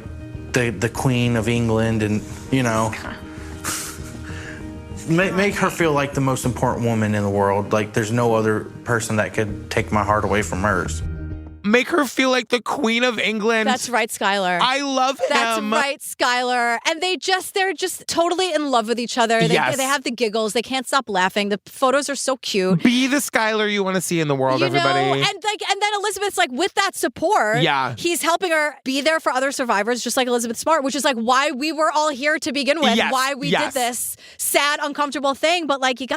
the Queen of England, and, make her feel like the most important woman in the world. There's no other person that could take my heart away from hers. Make her feel like the Queen of England. That's right, Skylar. I love him. That's right, Skylar. And they're just totally in love with each other. They have the giggles. They can't stop laughing. The photos are so cute. Be the Skylar you want to see in the world, everybody. And then Elizabeth's with that support. Yeah. He's helping her be there for other survivors, just like Elizabeth Smart, which is why we were all here to begin with. Yes. Why we did this sad, uncomfortable thing. But sometimes you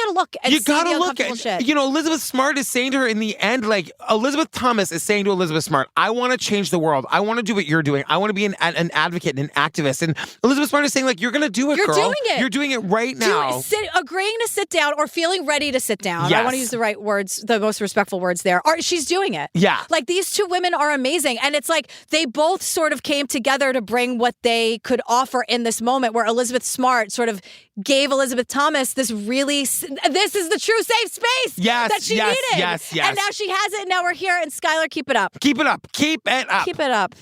gotta look and see the uncomfortable shit. Elizabeth Smart is saying to her in the end, Elizabeth Thomas is saying to Elizabeth Smart, I want to change the world. I want to do what you're doing. I want to be an advocate and an activist. And Elizabeth Smart is saying, you're going to do it, girl. You're doing it. You're doing it right now. Agreeing to sit down or feeling ready to sit down. Yes. I want to use the right words, the most respectful words there. She's doing it. Yeah. These two women are amazing. And it's they both sort of came together to bring what they could offer in this moment, where Elizabeth Smart sort of gave Elizabeth Thomas this is the true safe space that she needed. Yes. And now she has it, and now we're here. And Skylar, keep it up. Keep it up. Keep it up. Keep it up.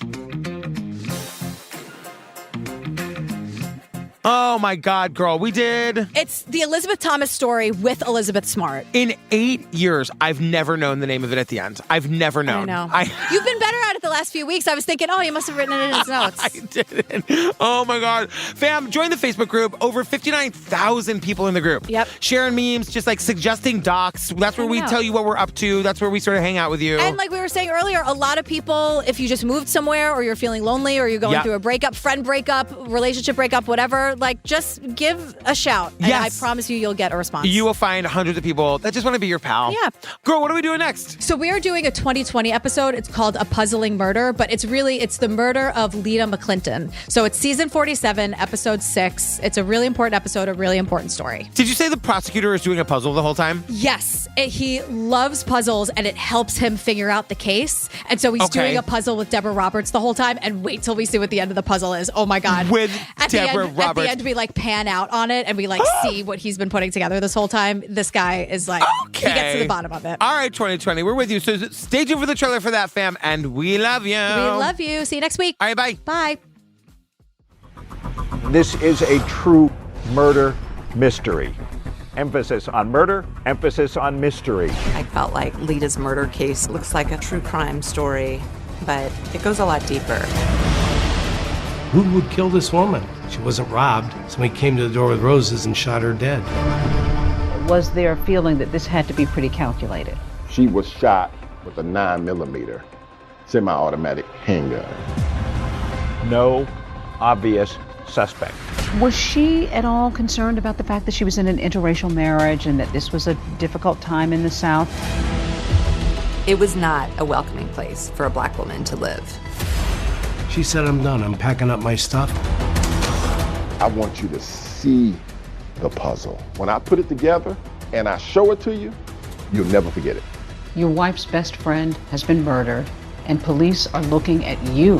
Oh my God, girl, we did. It's the Elizabeth Thomas story with Elizabeth Smart. In 8 years, I've never known the name of it at the end. I've never known. I know. You've been better at it the last few weeks. I was thinking, oh, he must have written it in his notes. I didn't. Oh my God. Fam, join the Facebook group. Over 59,000 people in the group. Yep. Sharing memes, just like suggesting docs. That's where we tell you what we're up to. That's where we sort of hang out with you. And like we were saying earlier, a lot of people, if you just moved somewhere or you're feeling lonely or you're going through a breakup, friend breakup, relationship breakup, whatever, like just give a shout. And I promise you'll get a response. You will find hundreds of people that just want to be your pal. Yeah. Girl, what are we doing next? So we are doing a 2020 episode. It's called A Puzzling Murder, but it's the murder of Lita McClinton. So it's season 47, episode 6. It's a really important episode, a really important story. Did you say the prosecutor is doing a puzzle the whole time? Yes. He loves puzzles and it helps him figure out the case. And so he's doing a puzzle with Deborah Roberts the whole time. And wait till we see what the end of the puzzle is. Oh my God. With Deborah Roberts. At the end, we like pan out on it and we like see what he's been putting together this whole time. This guy is like, he gets to the bottom of it. All right, 2020, we're with you. So stay tuned for the trailer for that, fam. And we love you. We love you. See you next week. All right, bye. Bye. This is a true murder mystery. Emphasis on murder, emphasis on mystery. I felt like Lita's murder case looks like a true crime story, but it goes a lot deeper. Who would kill this woman? She wasn't robbed. Somebody came to the door with roses and shot her dead. Was there a feeling that this had to be pretty calculated? She was shot with a 9mm semi-automatic handgun. No obvious suspect. Was she at all concerned about the fact that she was in an interracial marriage and that this was a difficult time in the South? It was not a welcoming place for a black woman to live. She said, I'm done. I'm packing up my stuff. I want you to see the puzzle. When I put it together and I show it to you, you'll never forget it. Your wife's best friend has been murdered, and police are looking at you